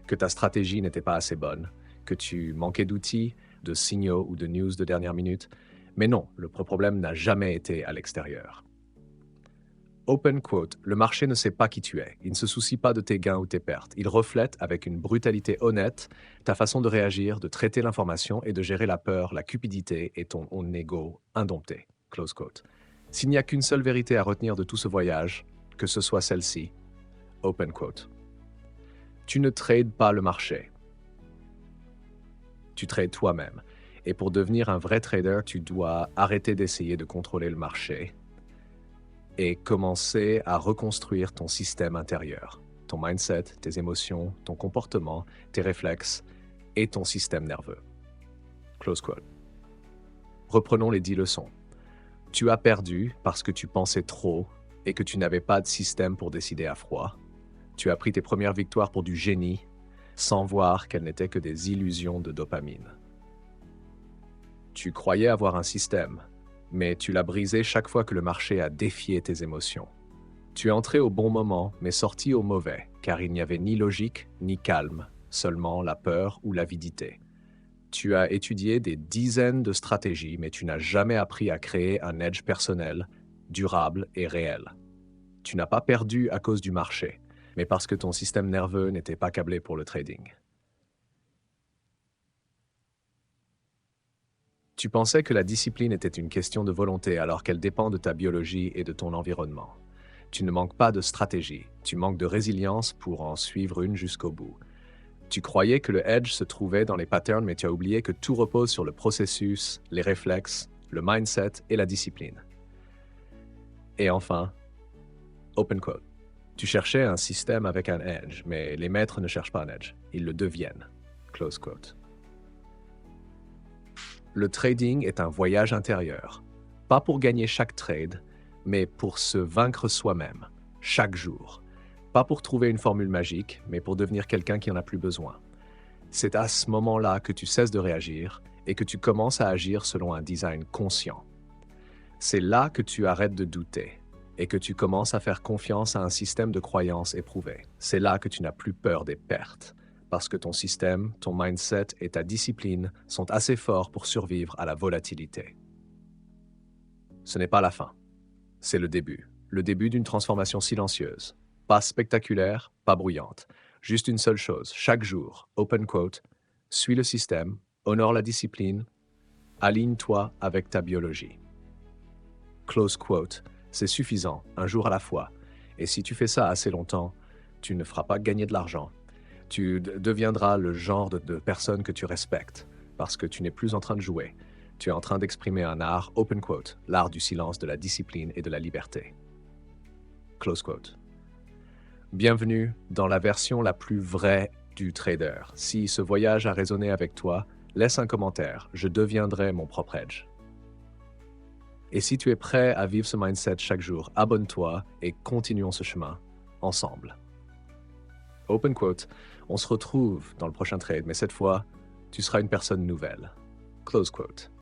que ta stratégie n'était pas assez bonne, que tu manquais d'outils, de signaux ou de news de dernière minute, mais non, le problème n'a jamais été à l'extérieur. Open quote, le marché ne sait pas qui tu es, il ne se soucie pas de tes gains ou tes pertes, il reflète avec une brutalité honnête ta façon de réagir, de traiter l'information et de gérer la peur, la cupidité et ton ego indompté. Close quote. S'il n'y a qu'une seule vérité à retenir de tout ce voyage, que ce soit celle-ci, open quote. Tu ne trades pas le marché. Tu trades toi-même. Et pour devenir un vrai trader, tu dois arrêter d'essayer de contrôler le marché et commencer à reconstruire ton système intérieur, ton mindset, tes émotions, ton comportement, tes réflexes et ton système nerveux. Close quote. Reprenons les 10 leçons. Tu as perdu parce que tu pensais trop et que tu n'avais pas de système pour décider à froid. Tu as pris tes premières victoires pour du génie, sans voir qu'elles n'étaient que des illusions de dopamine. Tu croyais avoir un système, mais tu l'as brisé chaque fois que le marché a défié tes émotions. Tu es entré au bon moment, mais sorti au mauvais, car il n'y avait ni logique, ni calme, seulement la peur ou l'avidité. Tu as étudié des dizaines de stratégies, mais tu n'as jamais appris à créer un edge personnel, durable et réel. Tu n'as pas perdu à cause du marché, mais parce que ton système nerveux n'était pas câblé pour le trading. Tu pensais que la discipline était une question de volonté alors qu'elle dépend de ta biologie et de ton environnement. Tu ne manques pas de stratégie, tu manques de résilience pour en suivre une jusqu'au bout. Tu croyais que le edge se trouvait dans les patterns, mais tu as oublié que tout repose sur le processus, les réflexes, le mindset et la discipline. Et enfin, open quote. Tu cherchais un système avec un edge, mais les maîtres ne cherchent pas un edge, ils le deviennent. Close quote. Le trading est un voyage intérieur, pas pour gagner chaque trade, mais pour se vaincre soi-même, chaque jour. Pas pour trouver une formule magique, mais pour devenir quelqu'un qui en a plus besoin. C'est à ce moment-là que tu cesses de réagir et que tu commences à agir selon un design conscient. C'est là que tu arrêtes de douter et que tu commences à faire confiance à un système de croyances éprouvé. C'est là que tu n'as plus peur des pertes, parce que ton système, ton mindset et ta discipline sont assez forts pour survivre à la volatilité. Ce n'est pas la fin, c'est le début d'une transformation silencieuse, pas spectaculaire, pas bruyante, Juste une seule chose, chaque jour, open quote, suis le système, honore la discipline, aligne-toi avec ta biologie. Close quote, c'est suffisant, un jour à la fois. Et si tu fais ça assez longtemps, tu ne feras pas gagner de l'argent. Tu deviendras le genre de personne que tu respectes, parce que tu n'es plus en train de jouer. Tu es en train d'exprimer un art, open quote, l'art du silence, de la discipline et de la liberté. Close quote. Bienvenue dans la version la plus vraie du trader. Si ce voyage a résonné avec toi, laisse un commentaire, je deviendrai mon propre edge. Et si tu es prêt à vivre ce mindset chaque jour, abonne-toi et continuons ce chemin ensemble. Open quote, on se retrouve dans le prochain trade, mais cette fois, tu seras une personne nouvelle. Close quote.